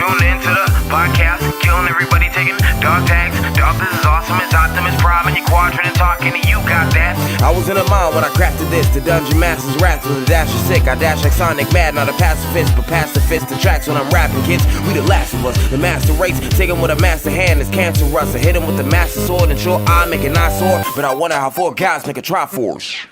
Tuning into the podcast, killing everybody, taking dog tags. Dog, this is awesome. It's Optimus Prime and your quadrant and talking to you. Got that? I was in a mind when I crafted this. The dungeon master's wrath with a dash of sick. I dash like Sonic Mad, not a pacifist, but pacifist the tracks when I'm rapping, kids. We the last of us, the master race. Take him with a master hand, it's cancerous. I hit him with the master sword, and sure I make an eye sword, but I wonder how 4 guys make a Triforce.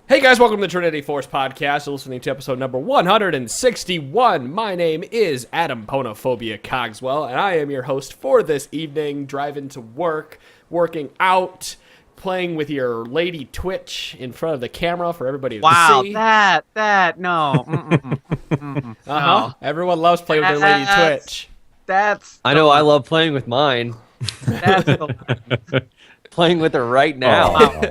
Hey guys, welcome to the Trinity Force Podcast. You're listening to episode number 161. My name is Adam Ponophobia Cogswell, and I am your host for this evening, driving to work, working out, playing with your lady Twitch in front of the camera for everybody to see. Wow, no. No. Everyone loves playing with their lady Twitch. I know, I love playing with mine. Playing with her right now. Wow.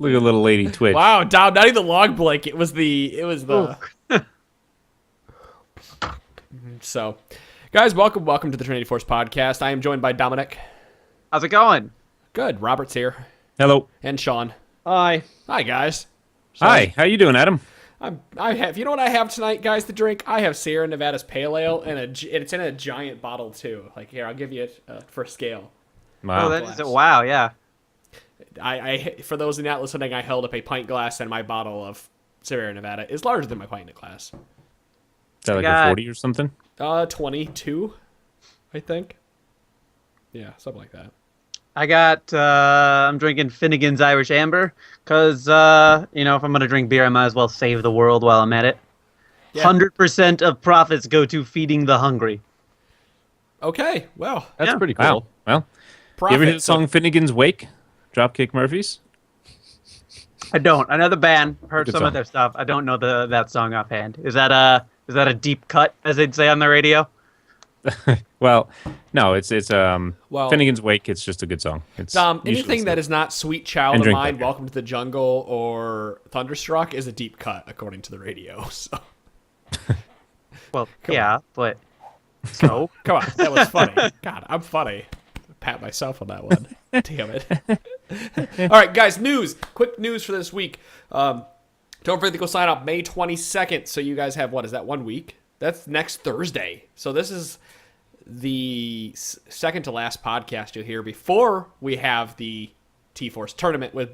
Look at little lady Twitch. Wow, Dom, not even the log blank. It was the. So, guys, welcome to the Trinity Force Podcast. I am joined by Dominic. How's it going? Good. Robert's here. Hello. And Sean. Hi. Hi, guys. Hi. How you doing, Adam? I have. You know what I have tonight, guys? To drink. I have Sierra Nevada's Pale Ale, and it's in a giant bottle too. Like here, I'll give you it for scale. Wow. Oh, that is it. Wow, yeah. I for those not listening, I held up a pint glass, and my bottle of Sierra Nevada is larger than my pint glass. Is that like a 40 or something? 22, I think. Yeah, something like that. I got, I'm drinking Finnegan's Irish Amber, because, if I'm going to drink beer, I might as well save the world while I'm at it. Yeah. 100% of profits go to feeding the hungry. Okay, well. That's pretty cool. Wow. Well, you ever hear the song Finnegan's Wake? Dropkick Murphys? I don't. I know the band. Heard Good some song. of their stuff. I don't know that song offhand. Is that a deep cut, as they'd say on the radio? Well, no, it's Finnegan's Wake. It's just a good song. It's anything that is not Sweet Child And of Drink Mine, Better. Welcome to the Jungle, or Thunderstruck is a deep cut, according to the radio. So. Well, yeah, but so Come on, that was funny. God, I'm funny. Pat myself on that one. Damn it. All right, guys, quick news for this week. Don't forget to go sign up May 22nd. So you guys have, what is that, 1 week? That's next Thursday. So this is the second to last podcast you'll hear before we have the T-Force tournament with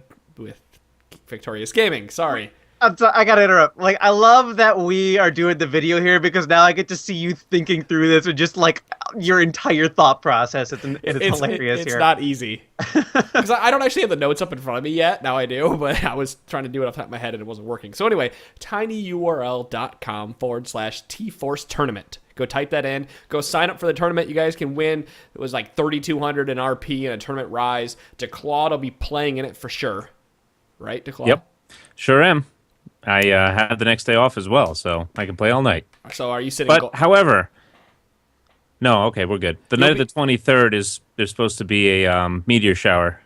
Victorious Gaming. Sorry. I gotta interrupt. Like, I love that we are doing the video here because now I get to see you thinking through this and just like your entire thought process. It's hilarious. It's here. not easy because I don't actually have the notes up in front of me yet. Now I do, but I was trying to do it off the top of my head and it wasn't working. So anyway, tinyurl.com/T-Force tournament. Go type that in. Go sign up for the tournament. You guys can win. It was like 3,200 in RP and a tournament rise. DeClaude will be playing in it for sure. Right, DeClaude? Yep. Sure am. I have the next day off as well, so I can play all night. So are you sitting? However, no, okay, we're good. The night of the 23rd there's supposed to be a meteor shower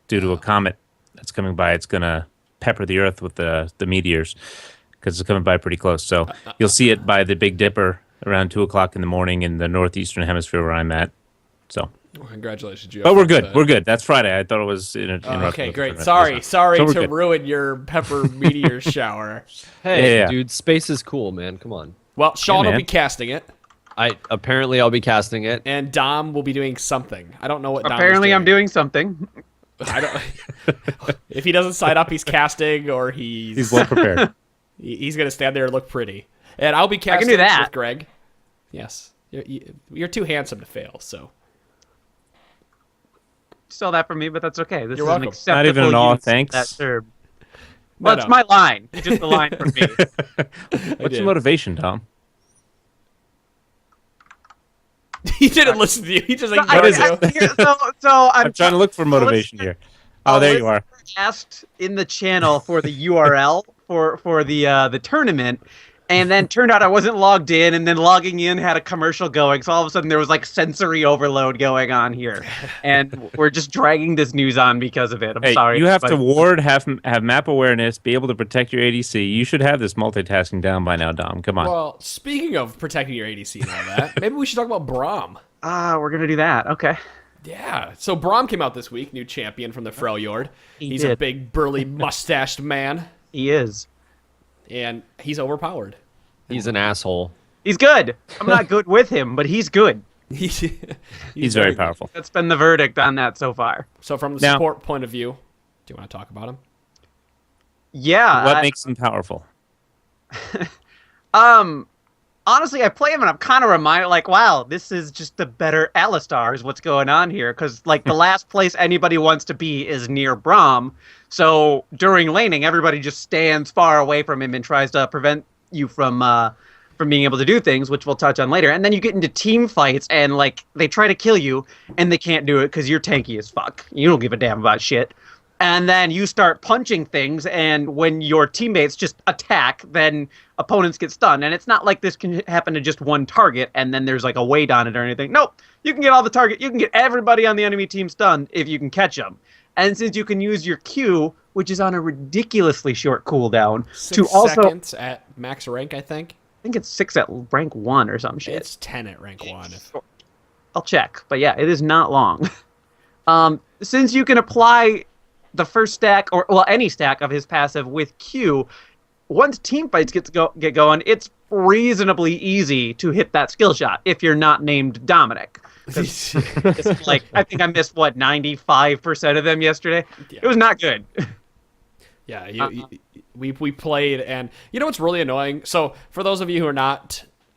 due to a comet that's coming by. It's gonna pepper the Earth with the meteors because it's coming by pretty close. So you'll see it by the Big Dipper around 2:00 in the morning in the northeastern hemisphere where I'm at. So. Well, congratulations, you. But we're good. We're good. That's Friday. I thought it was okay, great. Sorry to good. ruin your pepper meteor shower. Hey, Yeah. dude, space is cool, man. Come on. Well, Sean will man. be casting it, I'll be casting it. and Dom will be doing something. I don't know what. Apparently, I'm doing something. I don't. If he doesn't sign up, he's casting, or He's well prepared. he's gonna stand there and look pretty. And I'll be casting do that. with Greg. Yes, you're too handsome to fail. So. Stole that from me, but that's okay. This You're is welcome. an acceptable Not even an aw, use of thanks. that term. Well, No. it's my line. It's just the line from me. What's your motivation, Tom? He didn't listen to you. He just What is it? I'm trying to look for motivation here. Oh, there you are. Asked in the channel for the URL for the tournament, and then turned out I wasn't logged in, and then logging in had a commercial going, so all of a sudden there was like sensory overload going on here, and we're just dragging this news on because of it. I'm sorry. You have but- to ward, have map awareness, be able to protect your ADC. You should have this multitasking down by now, Dom. Come on. Well, speaking of protecting your ADC and all that, maybe we should talk about Braum. We're gonna do that. Okay. Yeah. So Braum came out this week, new champion from the Freljord. He's a did. big, burly, mustached man, He is. and he's overpowered. He's an asshole. He's good. I'm not good with him, but he's good. He's very powerful. That's been the verdict on that so far. So from the Now- support point of view, do you want to talk about him? Yeah. What makes him powerful? Honestly, I play him and I'm kind of reminded, like, wow, this is just the better Alistar is what's going on here. Because, like, the last place anybody wants to be is near Braum. So during laning, everybody just stands far away from him and tries to prevent you from being able to do things, which we'll touch on later. And then you get into team fights and, like, they try to kill you and they can't do it because you're tanky as fuck. You don't give a damn about shit. And then you start punching things, and when your teammates just attack, then opponents get stunned. And it's not like this can happen to just one target, and then there's like a weight on it or anything. Nope, you can get all the target. You can get everybody on the enemy team stunned if you can catch them. And since you can use your Q, which is on a ridiculously short cooldown, 6 seconds at max rank, I think. I think it's 6 at rank 1 or some shit. It's 10 at rank 1. I'll check, but yeah, it is not long. Since you can apply the first stack, or well, any stack of his passive with Q, once team fights get going, it's reasonably easy to hit that skill shot if you're not named Dominic. It's like, I think I missed 95% of them yesterday. Yeah. It was not good. Yeah, we played, and you know what's really annoying? So for those of you who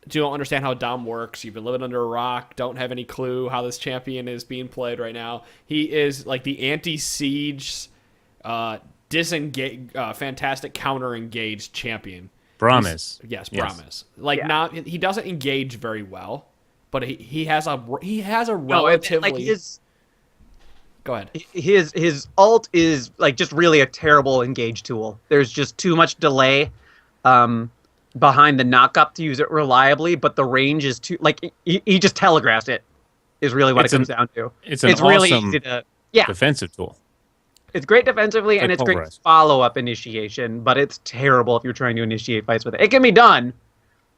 don't understand how Dom works, you've been living under a rock, don't have any clue how this champion is being played right now. He is like the anti-siege, fantastic counter-engaged champion. Braum is. Yes, Braum is. He doesn't engage very well, but he has a relatively. Go ahead. His ult is like just really a terrible engage tool. There's just too much delay behind the knock-up to use it reliably, but the range is too, like, he just telegraphs it, is really what it comes down to. It's really awesome easy to, defensive tool. It's great defensively, and it's great pulverize. follow-up initiation, but it's terrible if you're trying to initiate fights with it. It can be done,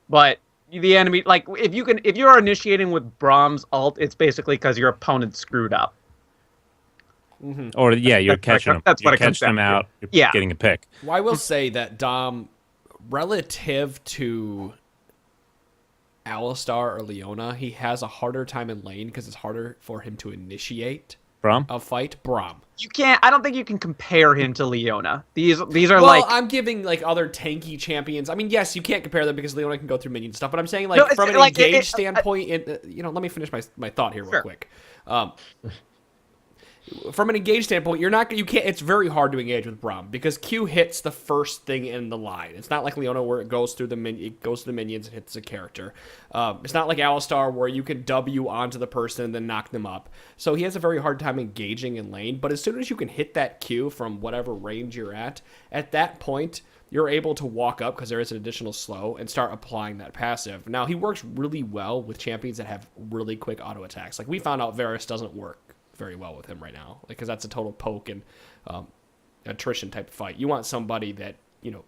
but the enemy, like, if you're initiating with Braum's ult, it's basically because your opponent screwed up. Mm-hmm. Or, you're catching them. That's what You're it comes catching them down to. out. You're Yeah. getting a pick. Well, I will say that Dom, relative to Alistar or Leona, he has a harder time in lane because it's harder for him to initiate Braum? a fight. Braum. I don't think you can compare him to Leona. These are Well, like, I'm giving like other tanky champions. I mean, yes, you can't compare them because Leona can go through minion stuff, but I'm saying like No, it's from an like, engage it- standpoint, let me finish my thought here real Sure. quick. From an engage standpoint, it's very hard to engage with Braum because Q hits the first thing in the line. It's not like Leona where it goes through the minions and hits the character. It's not like Alistar where you can W onto the person and then knock them up. So he has a very hard time engaging in lane, but as soon as you can hit that Q from whatever range you're at that point, you're able to walk up because there is an additional slow and start applying that passive. Now, he works really well with champions that have really quick auto attacks. Like we found out Varus doesn't work very well with him right now, because that's a total poke and attrition type of fight. You want somebody that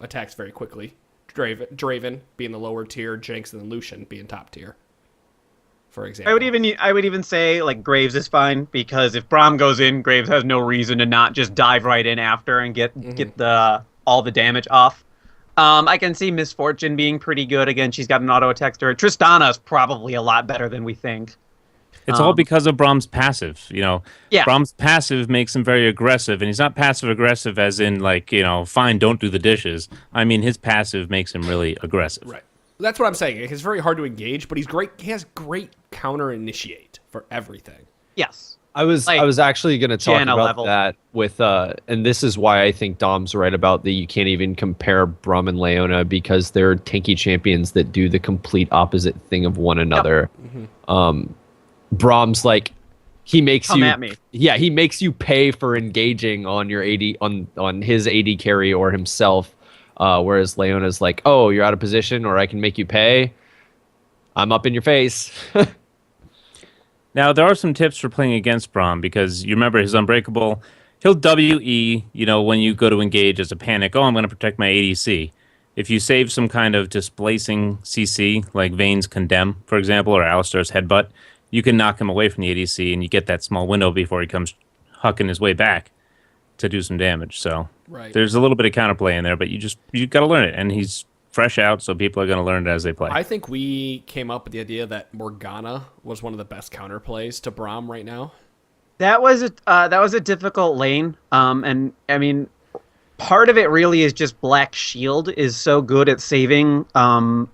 attacks very quickly. Draven being the lower tier, Jinx and then Lucian being top tier, for example. I would even say like Graves is fine, because if Braum goes in, Graves has no reason to not just dive right in after and get all the damage off. I can see Misfortune being pretty good. Again, she's got an auto attack to her. Tristana's probably a lot better than we think. It's all because of Braum's passive, Yeah. Braum's passive makes him very aggressive, and he's not passive-aggressive as in, like, fine, don't do the dishes. I mean, his passive makes him really aggressive. Right. That's what I'm saying. It's very hard to engage, but he's great. He has great counter-initiate for everything. Yes. I was actually going to talk Janna about level. that with and this is why I think Dom's right about you can't even compare Braum and Leona, because they're tanky champions that do the complete opposite thing of one another. Mm-hmm. Braum's like, he makes Come you at me. Yeah, he makes you pay for engaging on your AD on his AD carry or himself, whereas Leona's like, oh, you're out of position, or I can make you pay. I'm up in your face. Now, there are some tips for playing against Braum, because you remember his Unbreakable. He'll WE, when you go to engage as a panic. Oh, I'm going to protect my ADC. If you save some kind of displacing CC, like Vayne's Condemn, for example, or Alistar's Headbutt, you can knock him away from the ADC, and you get that small window before he comes hucking his way back to do some damage. So Right. there's a little bit of counterplay in there, but you got to learn it, and he's fresh out, so people are going to learn it as they play. I think we came up with the idea that Morgana was one of the best counterplays to Braum right now. That was a difficult lane. And I mean, part of it really is just Black Shield is so good at saving From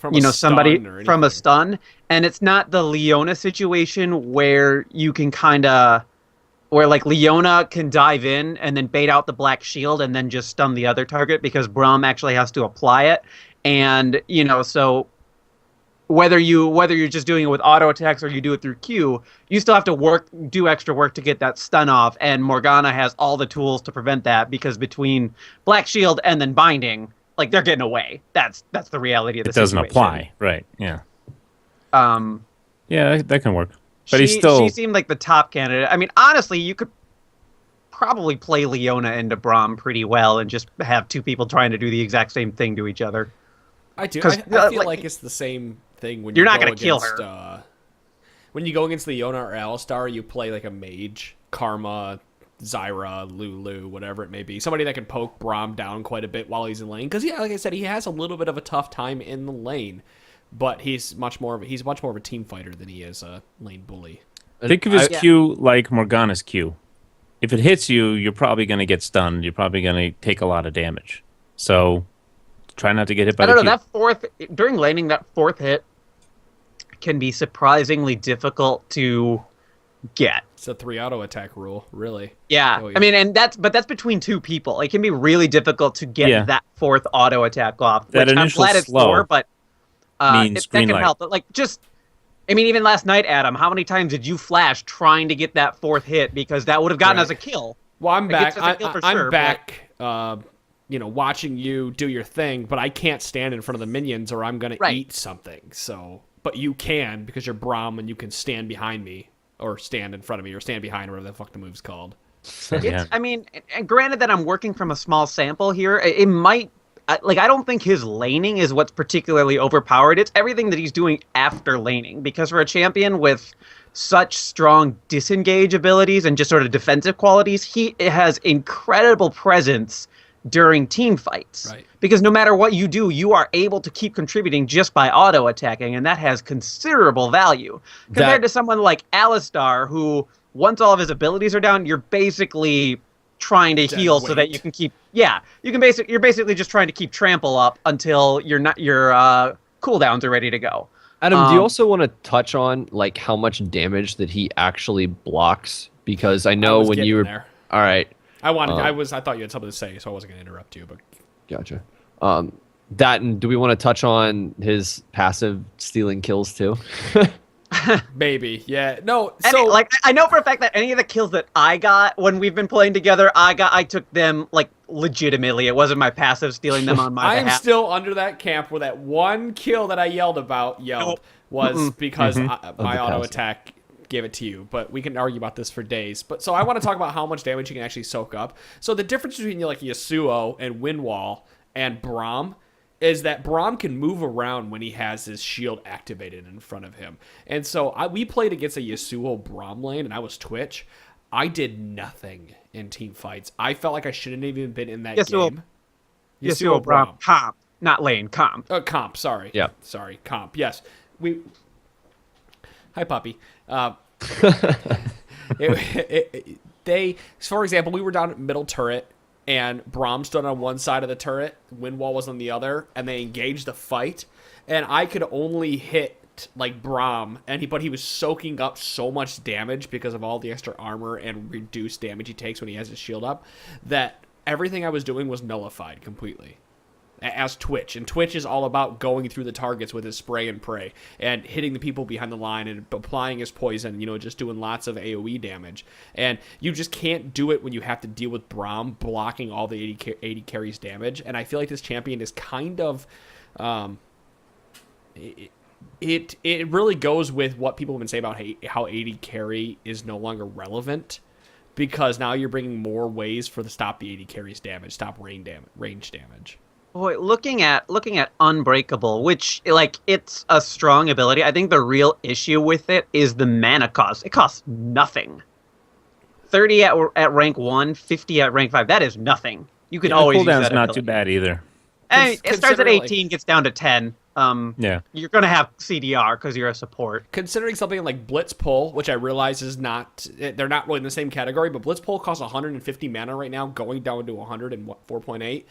a somebody stun or from a anything. stun, and it's not the Leona situation where you can where like Leona can dive in and then bait out the Black Shield and then just stun the other target, because Braum actually has to apply it. And so whether you're just doing it with auto attacks or you do it through Q, you still have to do extra work to get that stun off, and Morgana has all the tools to prevent that, because between Black Shield and then binding, like, they're getting away. That's the reality of the It doesn't situation. apply, right? Yeah. Um Yeah, that can work. But she seemed like the top candidate. I mean, honestly, you could probably play Leona into Braum pretty well and just have two people trying to do the exact same thing to each other. I do. 'Cause, I feel like, like it's the same thing when you're you not go gonna kill against, her. When you go against Leona or Alistar, you play like a mage, Karma, Zyra, Lulu, whatever it may be. Somebody that can poke Braum down quite a bit while he's in lane. Because, yeah, like I said, he has a little bit of a tough time in the lane. But he's much more of a team fighter than he is a lane bully. Think of his Q like Morgana's Q. If it hits you, you're probably going to get stunned. You're probably going to take a lot of damage. So try not to get hit by I don't know, the Q. during laning, that fourth hit can be surprisingly difficult to get. It's a 3 auto attack rule, really. Yeah. Oh, yeah. I mean, and that's between two people. It can be really difficult to get that fourth auto attack off. That which I'm initial glad it's slow 4, but means that green can light. help. But I mean, even last night, Adam, how many times did you flash trying to get that fourth hit? Because that would have gotten us a kill. Well, I'm It back. gets us a kill for I'm sure, back. Watching you do your thing, but I can't stand in front of the minions, or I'm gonna eat something. So, but you can, because you're Braum and you can stand behind me, or stand in front of me, or stand behind, whatever the fuck the move's called. Yeah. I mean, and granted that I'm working from a small sample here, it might. I don't think his laning is what's particularly overpowered. It's everything that he's doing after laning. Because for a champion with such strong disengage abilities and just sort of defensive qualities, he has incredible presence during team fights. Right. Because no matter what you do, you are able to keep contributing just by auto attacking, and that has considerable value. Compared to someone like Alistar, who, once all of his abilities are down, you're basically trying to heal so that you can keep you're basically just trying to keep trample up until your cooldowns are ready to go. Adam, do you also want to touch on like how much damage that he actually blocks? Because I know when you were there. all right. I thought you had something to say, so I wasn't gonna interrupt you, but Gotcha. And do we want to touch on his passive stealing kills too? maybe. Yeah. No, So so I know for a fact that any of the kills that I got when we've been playing together, I took them like legitimately. It wasn't my passive stealing them on my I am behalf. still under that camp where that one kill that I yelled was because my auto passive. attack gave it to you. But we can argue about this for days. But so I want to talk about how much damage you can actually soak up. So the difference between like Yasuo and Windwall and Braum is that Braum can move around when he has his shield activated in front of him. And so we played against a Yasuo Braum lane, and I was Twitch. I did nothing in team fights. I felt like I shouldn't have even been in that game. Yasuo Braum. Comp. Not lane, comp. Comp, sorry. Yeah. Sorry, comp. Yes. Hi, puppy. For example, we were down at middle turret, and Braum stood on one side of the turret, Windwall was on the other, and they engaged the fight, and I could only hit like Braum, but he was soaking up so much damage because of all the extra armor and reduced damage he takes when he has his shield up, that everything I was doing was nullified completely. As Twitch, and Twitch is all about going through the targets with his spray and pray and hitting the people behind the line and applying his poison, just doing lots of AoE damage. And you just can't do it when you have to deal with Braum blocking all the 80 carries damage. And I feel like this champion is kind of it really goes with what people have been saying about how 80 carry is no longer relevant, because now you're bringing more ways for the stop the 80 carries damage, stop range damage. Boy, looking at Unbreakable, which it's a strong ability. I think the real issue with it is the mana cost. It costs nothing. 30 at rank 1, 50 at rank 5. That is nothing. You can always use cooldown's that not ability. too bad either. And it starts at considering, 18, gets down to 10. Yeah. You're gonna have CDR because you're a support. Considering something like Blitz Pull, which I realize is not, they're not really in the same category, but Blitz Pull costs 150 mana right now, going down to 104.8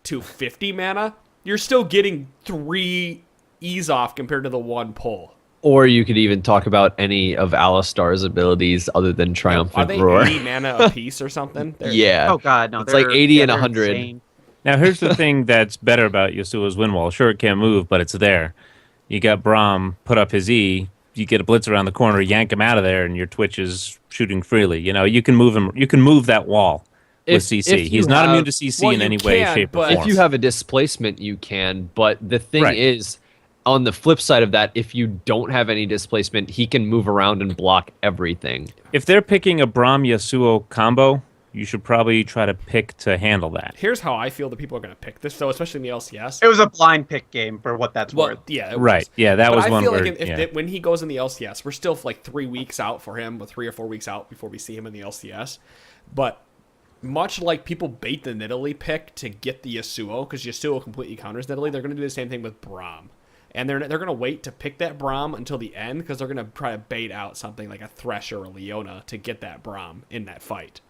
to 50 mana. You're still getting 3 ease off compared to the 1 pull. Or you could even talk about any of Alistar's abilities other than Are Triumphant they Roar. 80 mana a piece or something? Yeah. Oh god, no. It's like 80 and they're 100. insane. Now, here's the thing that's better about Yasuo's wind wall. Sure, it can't move, but it's there. You got Braum put up his E. You get a blitz around the corner, yank him out of there, and your Twitch is shooting freely. You know, you can move him. You can move that wall with CC. if you He's not have- immune to CC Well, in you any way, can, shape, or but- form. If you have a displacement, you can. But the thing Right. is, on the flip side of that, if you don't have any displacement, he can move around and block everything. If they're picking a Braum Yasuo combo, you should probably try to pick to handle that. Here's how I feel that people are going to pick this, though, especially in the LCS. It was a blind pick game for what that's Well, worth. yeah, it Right. was. Yeah, that But was I one feel where, like yeah. when he goes in the LCS, we're still like 3 weeks out for him, 3 or 4 weeks out before we see him in the LCS. But much like people bait the Nidalee pick to get the Yasuo, because Yasuo completely counters Nidalee, they're going to do the same thing with Braum. And they're going to wait to pick that Braum until the end, because they're going to try to bait out something like a Thresh or a Leona to get that Braum in that fight.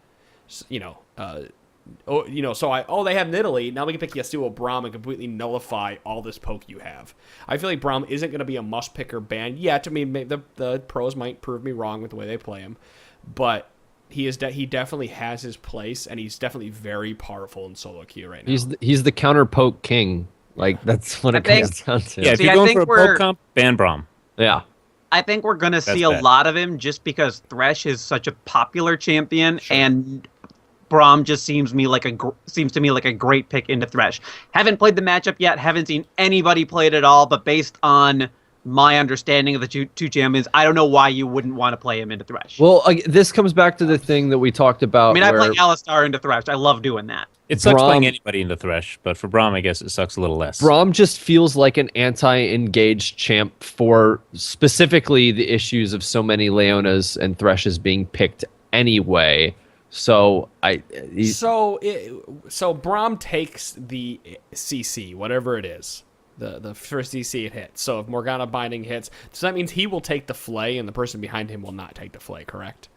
So, they have Nidalee, now we can pick Yasuo Braum and completely nullify all this poke you have. I feel like Braum isn't going to be a must-picker ban yet. I mean, the pros might prove me wrong with the way they play him, but he definitely has his place, and he's definitely very powerful in solo queue right now. He's the counter poke king. Like, that's what it comes down to. Yeah, if See, you're I going think for a we're- poke comp, ban Braum. Yeah. I think we're gonna see bad. a lot of him just because Thresh is such a popular champion, and Braum just seems to me like a great pick into Thresh. Haven't played the matchup yet. Haven't seen anybody play it at all. But based on my understanding of the two champions, I don't know why you wouldn't want to play him into Thresh. Well, this comes back to the thing that we talked about. I mean, I where play Alistar into Thresh. I love doing that. It sucks playing Braum- anybody into Thresh, but for Braum, I guess it sucks a little less. Braum just feels like an anti-engaged champ for specifically the issues of so many Leonas and Threshes being picked anyway. So So Braum takes the CC, whatever it is, the first CC it hits. So if Morgana Binding hits, so that means he will take the flay, and the person behind him will not take the flay, correct?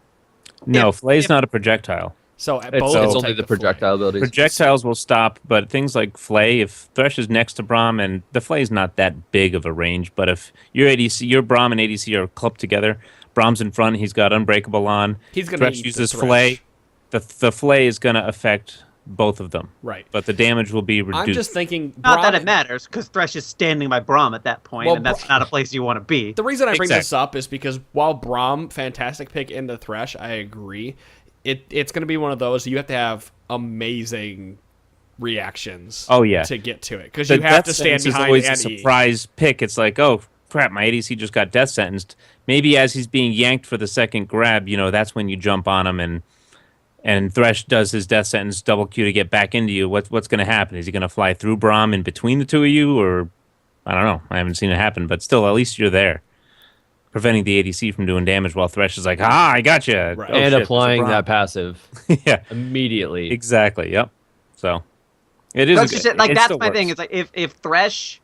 No, If- Flay's not a projectile. So it's, both it's will only take the flay. projectile abilities. Projectiles will stop, but things like Flay, if Thresh is next to Braum, and the Flay's not that big of a range, but if your Braum and ADC are clubbed together, Braum's in front, he's got Unbreakable on, He's gonna Thresh eat uses the Thresh. Flay, the Flay is going to affect both of them. Right. But the damage will be reduced. I'm just thinking. Not that Braum- it matters, because Thresh is standing by Braum at that point, Well, and that's not a place you want to be. The reason I bring this Exactly. up is because while Braum, fantastic pick into Thresh, I agree. It's going to be one of those you have to have amazing reactions. Oh, yeah. To get to it, because The you have death to stand sentence is behind always a any. surprise pick. It's like, oh, crap, my ADC just got death sentenced. Maybe as he's being yanked for the second grab, that's when you jump on him and Thresh does his death sentence double Q to get back into you. What's going to happen? Is he going to fly through Braum in between the two of you? Or, I don't know. I haven't seen it happen, but still, at least you're there. Preventing the ADC from doing damage while Thresh is like, I got you. Right. and applying that passive Yeah, immediately. exactly. Yep. So, it is. That's just it. Like, it that's still my thing. works. It's like if Thresh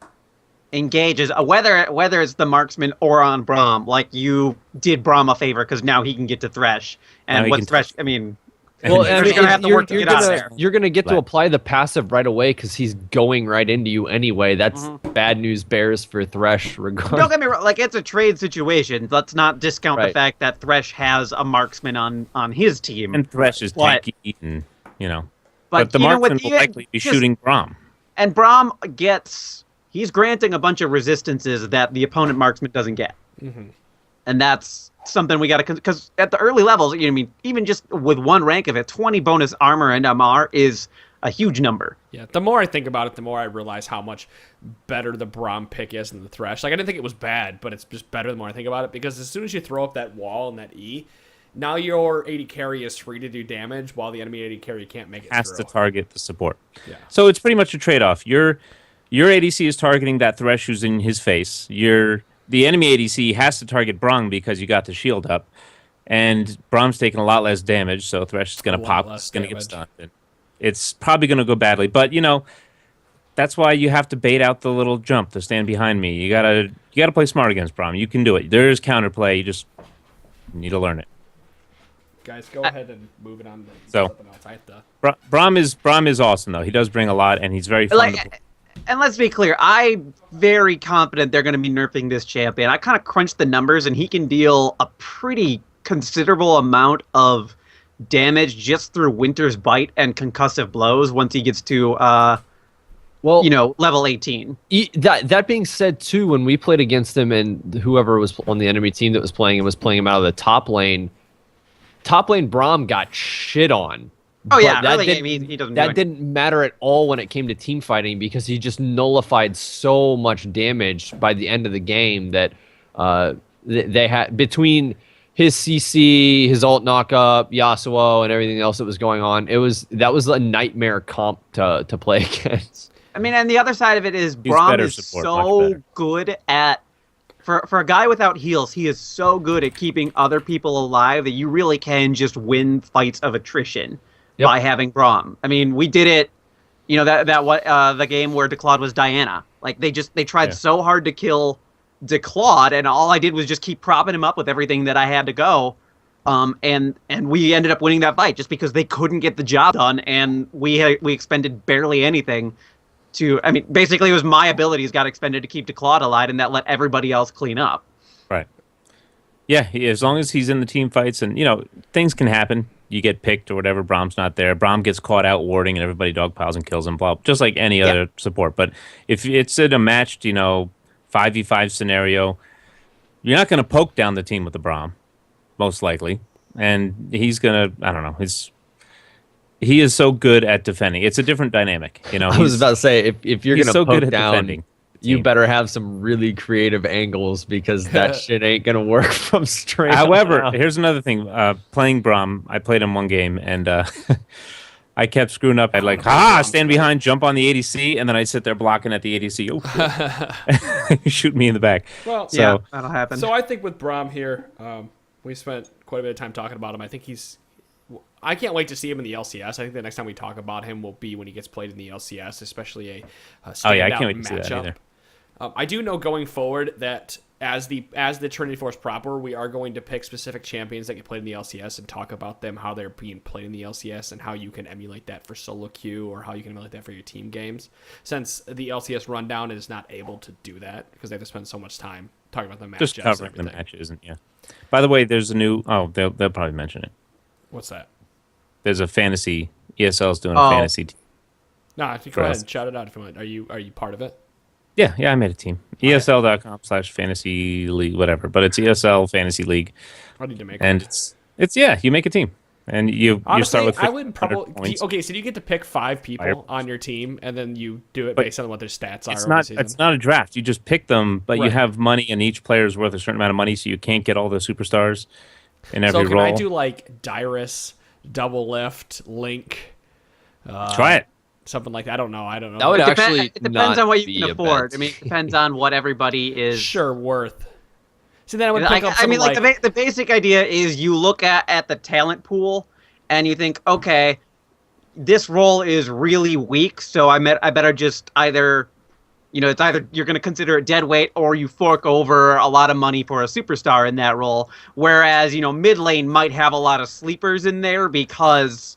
engages, whether it's the marksman or on Braum, like, you did Braum a favor because now he can get to Thresh. Now And he what can- Thresh, I mean, Well, They're I mean, gonna have to you're, work to you're get out of gonna, there. you're gonna get to Right. apply the passive right away because he's going right into you anyway. That's bad news bears for Thresh regardless. don't get me wrong, like, it's a trade situation. Let's not discount the Right. fact that Thresh has a marksman on his team. And Thresh is But- tanky, and but But the even with marksman will even likely be just- shooting Braum. And Braum he's granting a bunch of resistances that the opponent marksman doesn't get. And that's something we got to, because at the early levels, even just with one rank of it, 20 bonus armor and MR is a huge number. Yeah, the more I think about it, the more I realize how much better the Braum pick is than the Thresh. Like, I didn't think it was bad, but it's just better the more I think about it, because as soon as you throw up that wall and that E, now your AD carry is free to do damage, while the enemy AD carry can't make it Has through. to target the support. Yeah. So it's pretty much a trade-off. Your ADC is targeting that Thresh who's in his face. The enemy ADC has to target Braum because you got the shield up, and Braum's taking a lot less damage, so Thresh is going A to lot pop. less It's going to get damage. stunned. And it's probably going to go badly, but that's why you have to bait out the little jump to stand behind me. You gotta play smart against Braum. You can do it. There is counterplay. You just need to learn it. Guys, go ahead and move it on to So- something else. I have to. Braum is awesome though. He does bring a lot, and he's very fun. To play. And let's be clear, I'm very confident they're going to be nerfing this champion. I kind of crunched the numbers, and he can deal a pretty considerable amount of damage just through Winter's Bite and concussive blows once he gets to, level 18. That being said, too, when we played against him and whoever was on the enemy team that was playing him out of the top lane Braum got shit on. Oh, yeah, that early didn't, game, he doesn't do that anything. didn't matter at all when it came to team fighting because he just nullified so much damage by the end of the game that they had between his CC, his ult knockup, Yasuo, and everything else that was going on. That was a nightmare comp to play against. I mean, and the other side of it is He's Braum better is support, much so better. good at... For a guy without heals, he is so good at keeping other people alive that you really can just win fights of attrition by having Braum. I mean, we did it, the game where DeClaude was Diana. Like, they tried so hard to kill DeClaude, and all I did was just keep propping him up with everything that I had to go. And we ended up winning that fight just because they couldn't get the job done, and we expended barely anything basically it was my abilities got expended to keep DeClaude alive, and that let everybody else clean up. Right. Yeah, as long as he's in the team fights, and things can happen. You get picked or whatever. Braum's not there. Braum gets caught out warding, and everybody dogpiles and kills him. Blah, just like any other support. But if it's in a matched, 5v5 scenario, you're not going to poke down the team with the Braum, most likely, and he's gonna. I don't know. He is so good at defending. It's a different dynamic. I was about to say, if you're he's going to so poke good at down, defending. you better have some really creative angles because that shit ain't going to work from straight However, up. here's another thing. Playing Braum, I played him one game, and I kept screwing up. I'd stand behind, jump on the ADC, and then I'd sit there blocking at the ADC. Oh, shoot me in the back. Well, So, That'll happen. So I think with Braum here, we spent quite a bit of time talking about him. I think I can't wait to see him in the LCS. I think the next time we talk about him will be when he gets played in the LCS, especially a standout I can't wait to see that matchup. either. I do know going forward that as the Trinity Force proper, we are going to pick specific champions that get played in the LCS and talk about them, how they're being played in the LCS, and how you can emulate that for solo queue or how you can emulate that for your team games. Since the LCS rundown is not able to do that because they have to spend so much time talking about the matchups Just and covering the everything. matches, and By the way, there's a new. Oh, they'll probably mention it. What's that? There's a fantasy. ESL's doing a fantasy team. No, if you go ahead and shout it out if you want. Are you part of it? Yeah, I made a team. ESL.com/fantasy league, whatever. But it's ESL Fantasy League, I need to make and one. it's you make a team, and you Honestly, start with. I would probably. Points. Okay, so you get to pick 5 people on your team, and then you do it But based on what their stats are. It's over not. the season. It's not a draft. You just pick them, but you Right. have money, and each player is worth a certain amount of money, so you can't get all the superstars in every So can role. I do like Dyrus, Double Lift, Link? Try it. Something like that. I don't know. That would It actually depends not on what you be can a afford. bet. I mean, it depends on what everybody is. Sure, worth. So then I would pick up I something mean, like the basic idea is you look at the talent pool and you think, okay, this role is really weak, so I better just either, it's either you're going to consider it dead weight or you fork over a lot of money for a superstar in that role. Whereas, mid lane might have a lot of sleepers in there because,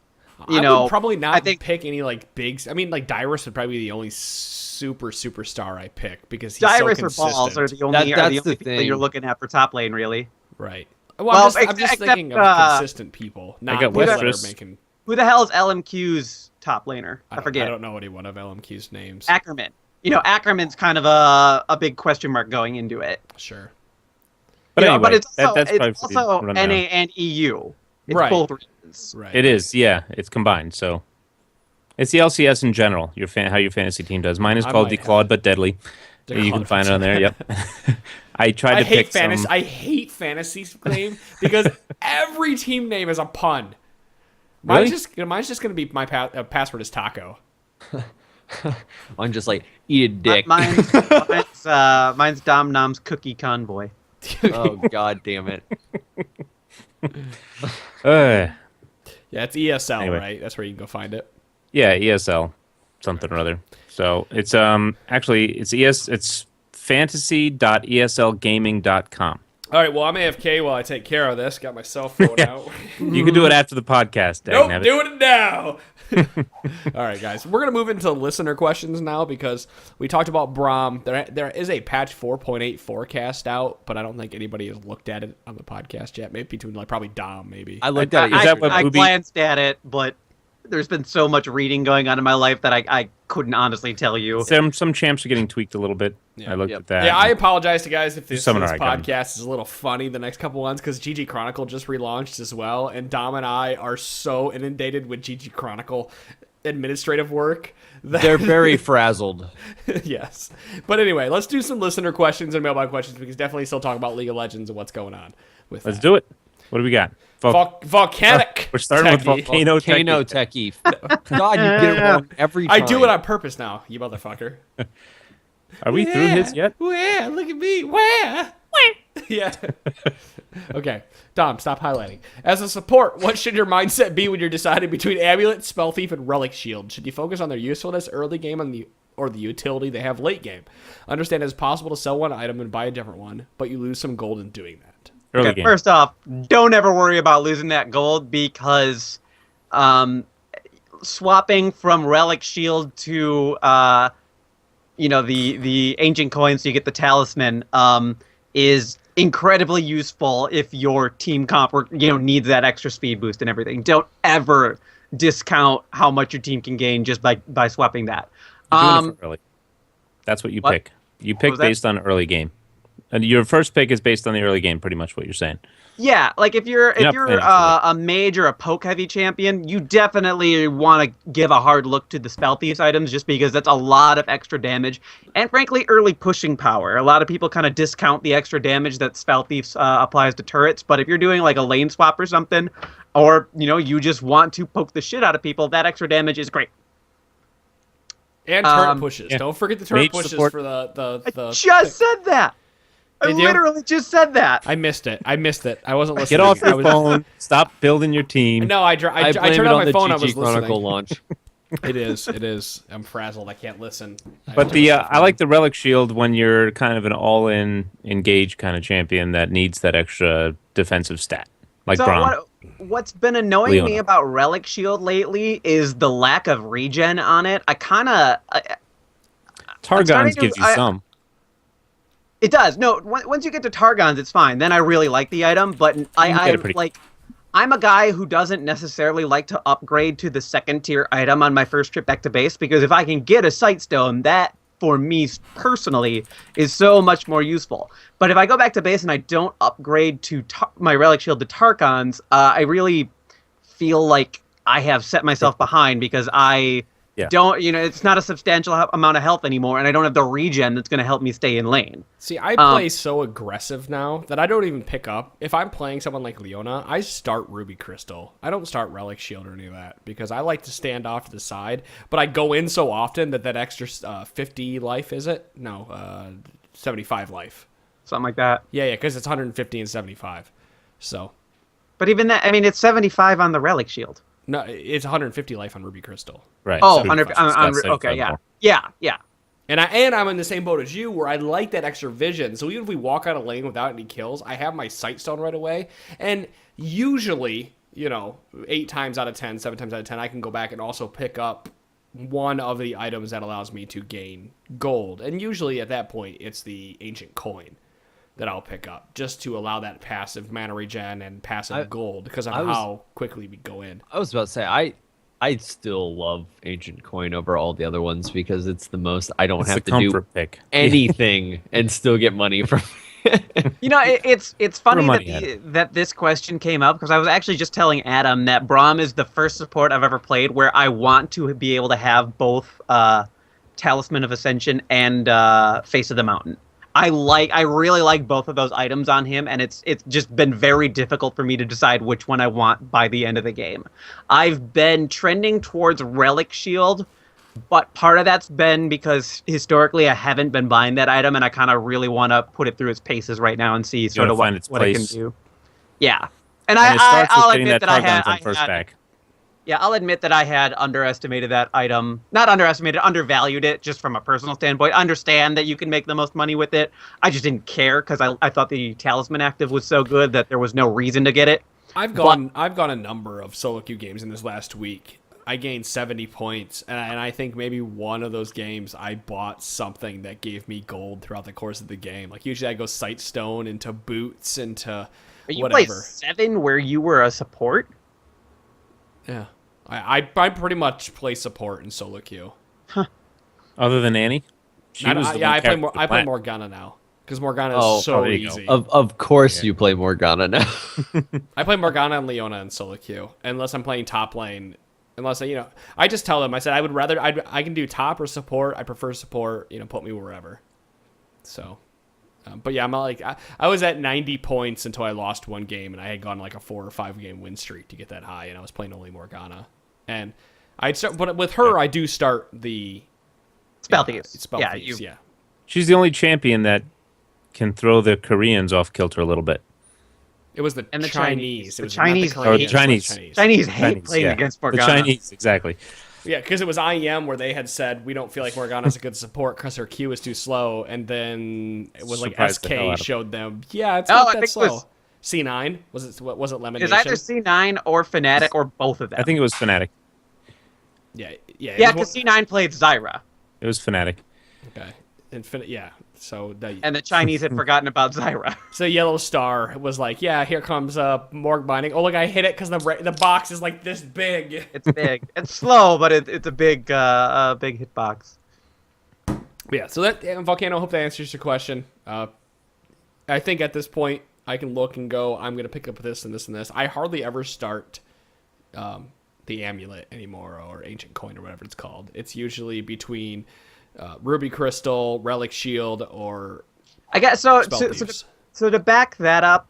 I would probably not pick any like bigs. I mean, like Dyrus would probably be the only superstar I pick because he's Dyrus so or consistent. Balls are the only, That's the people that thing. you're looking at for top lane, really. Right. Well, I'm just except, thinking of consistent people, not got people that are Westress. making. Who the hell is LMQ's top laner? I forget. I don't know any one of LMQ's names. Ackerman. Ackerman's kind of a big question mark going into it. Sure. But anyway, but it's also, that's probably it's pretty also rundown. NA and EU. It's Right. both regions. Right. It is, yeah. It's combined, so it's the LCS in general. How your fantasy team does. Mine is called might DeClaude but Deadly. You can DeClaude find it but on there. Yep. I tried I to hate pick fantasy. some. I hate fantasy name because every team name is a pun. Really? Mine's just gonna be my password is taco. I'm just like, eat a dick. Mine's Dom Nom's Cookie Convoy. Oh, god damn it. Uh, Yeah, it's ESL, Anyway. right? That's where you can go find it. yeah, ESL. something or other. So it's actually it's fantasy.eslgaming.com. All right, well, I'm AFK while I take care of this. Got my cell phone out. You can do it after the podcast, Nope, dagnabbit. doing it now. All right, guys. We're going to move into listener questions now because we talked about Braum. There is a patch 4.8 forecast out, but I don't think anybody has looked at it on the podcast yet. Maybe between probably Dom, maybe. I looked at it. Is that what I Booby- glanced at it, but there's been so much reading going on in my life that I couldn't honestly tell you. Some champs are getting tweaked a little bit. I looked at that. Yeah, I apologize to guys if this Summoner icon. podcast is a little funny the next couple ones because GG Chronicle just relaunched as well, and Dom and I are so inundated with GG Chronicle administrative work. They're very frazzled. Yes. But anyway, let's do some listener questions and mailbag questions because definitely still talk about League of Legends and what's going on with Let's do it. What do we got? Volcanic. We're starting with Techie. Volcano Kano Techie. Techie. God, you get it wrong every I time. do it on purpose now, you motherfucker. Are we through his yet? Where? Look at me. Where? Yeah. Okay. Dom, stop highlighting. As a support, what should your mindset be when you're deciding between Amulet, Spell Thief, and Relic Shield? Should you focus on their usefulness early game or the utility they have late game? Understand it's possible to sell one item and buy a different one, but you lose some gold in doing that. Early Okay, game. first off, don't ever worry about losing that gold because swapping from Relic Shield to the ancient coin so you get the talisman is incredibly useful if your team comp needs that extra speed boost and everything. Don't ever discount how much your team can gain just by swapping that. You're doing it for early. That's what you what? pick. You pick was that? based on early game. And your first pick is based on the early game, pretty much what you're saying. Yeah, like if you're not planning for a mage or a poke heavy champion, you definitely want to give a hard look to the spell thieves items just because that's a lot of extra damage and frankly early pushing power. A lot of people kind of discount the extra damage that spell thieves applies to turrets, but if you're doing like a lane swap or something, or you just want to poke the shit out of people, that extra damage is great. And turret pushes. yeah. Don't forget the turret Mage pushes support. for the Just said that. I Did you? literally just said that. I missed it. I wasn't listening. Get off I your was, phone. Stop building your team. No, I I blame turned it on on my the phone. I GG was Chronicle listening. launch. It is. I'm frazzled. I can't listen. But I like the Relic Shield when you're kind of an all-in engage kind of champion that needs that extra defensive stat, like So Braum. what's been annoying me Leona. about Relic Shield lately is the lack of regen on it. Targons starting to- gives you I- some. It does. No, once you get to Targons, it's fine. Then I really like the item, but I'm a guy who doesn't necessarily like to upgrade to the second tier item on my first trip back to base because if I can get a Sightstone, that for me personally is so much more useful. But if I go back to base and I don't upgrade to my Relic Shield to Tarkons, I really feel like I have set myself behind because I don't, it's not a substantial amount of health anymore, and I don't have the regen that's going to help me stay in lane. See, I play so aggressive now that I don't even pick up. If I'm playing someone like Leona, I start Ruby Crystal. I don't start Relic Shield or any of that because I like to stand off to the side. But I go in so often that extra 50 life, is it? No, 75 life. Something like that. Yeah, because it's 150 and 75. So, But even that, I mean, it's 75 on the Relic Shield. no, it's 150 life on Ruby Crystal. Right. Oh, so 100, it's got 75 okay, yeah. more. Yeah. And I'm in the same boat as you, where I like that extra vision. So even if we walk out of lane without any kills, I have my Sightstone right away. And usually, 8 times out of 10, 7 times out of 10, I can go back and also pick up one of the items that allows me to gain gold. And usually at that point, it's the ancient coin that I'll pick up, just to allow that passive mana regen and passive gold because of how quickly we go in. I was about to say, I still love Ancient Coin over all the other ones because it's the most. I don't It's have the to do comfort pick. anything and still get money from. It's funny money, that this question came up because I was actually just telling Adam that Braum is the first support I've ever played where I want to be able to have both Talisman of Ascension and Face of the Mountain. I really like both of those items on him, and it's just been very difficult for me to decide which one I want by the end of the game. I've been trending towards Relic Shield, but part of that's been because historically I haven't been buying that item, and I kind of really want to put it through its paces right now and see sort of find its what it can place. do. Yeah, and And it starts with I'll getting admit that that Targons on first back. Yeah, I'll admit that I had underestimated that item. Not underestimated, undervalued it just from a personal standpoint. Understand that you can make the most money with it. I just didn't care because I thought the talisman active was so good that there was no reason to get it. I've gone a number of solo queue games in this last week. I gained 70 points, and I think maybe one of those games I bought something that gave me gold throughout the course of the game. Like usually I go Sightstone into boots into You whatever. played 7 where you were a support? Yeah, I pretty much play support in solo queue. Other than Annie, I play Morgana now because Morgana is so there you go. easy. Of course you play Morgana now. I play Morgana and Leona in solo queue unless I'm playing top lane. Unless I just tell them I said I would rather I can do top or support. I prefer support. Put me wherever. So, but yeah, I'm like I was at 90 points until I lost one game, and I had gone like a 4 or 5 game win streak to get that high, and I was playing only Morgana. And I'd start, but with her I do start the Spell Thieves. Spell Yeah, Thieves, yeah. she's the only champion that can throw the Koreans off kilter a little bit. It was the And the Chinese. Chinese. It was The Chinese not the hate- Koreans, Chinese. it was Chinese hate Chinese, playing yeah. against The Morgana. Chinese, exactly. Yeah, because it was IEM where they had said we don't feel like Morgana's a good support because her Q is too slow, and then it was like Surprised the hell out SK of showed them, yeah, it's Oh, not I that think it slow. was- C9 was it? What was it? Lemonade. It's either C9 or Fnatic or both of them. I think it was Fnatic. Yeah. Yeah, because C9 played Zyra, It was Fnatic. Okay. Infinite. Yeah. So and the Chinese had forgotten about Zyra. so Yellow Star was like, yeah, here comes Morg binding. Oh look, I hit it because the box is like this big. It's big. It's slow, but it's a big hitbox. Yeah. So that Volcano. Hope that answers your question. I think at this point I can look and go, I'm gonna pick up this and this and this. I hardly ever start the amulet anymore or ancient coin or whatever it's called. It's usually between ruby crystal, relic shield, or I guess so. Spell Thieves. So to back that up,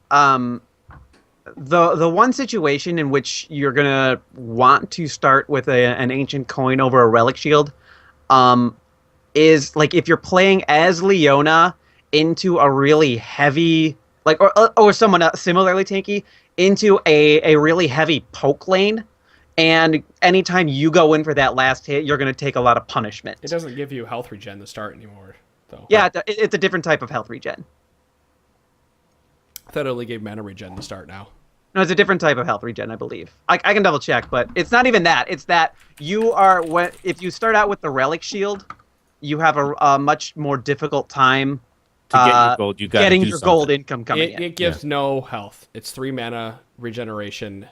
the one situation in which you're gonna want to start with an ancient coin over a relic shield, is like if you're playing as Leona into a really heavy, like or someone similarly tanky into a really poke poke lane. And anytime you go in for that last hit, you're going to take a lot of punishment. It doesn't give you health regen to start anymore, though. Yeah, it's a different type of health regen. I thought it only gave mana regen to start now. No, it's a different type of health regen, I believe. I can double check, but it's not even that. It's that you are if you start out with the relic shield, you have a much more difficult time To get your gold, you got to getting do your something. gold income coming in. It gives no health. It's 3 mana regeneration,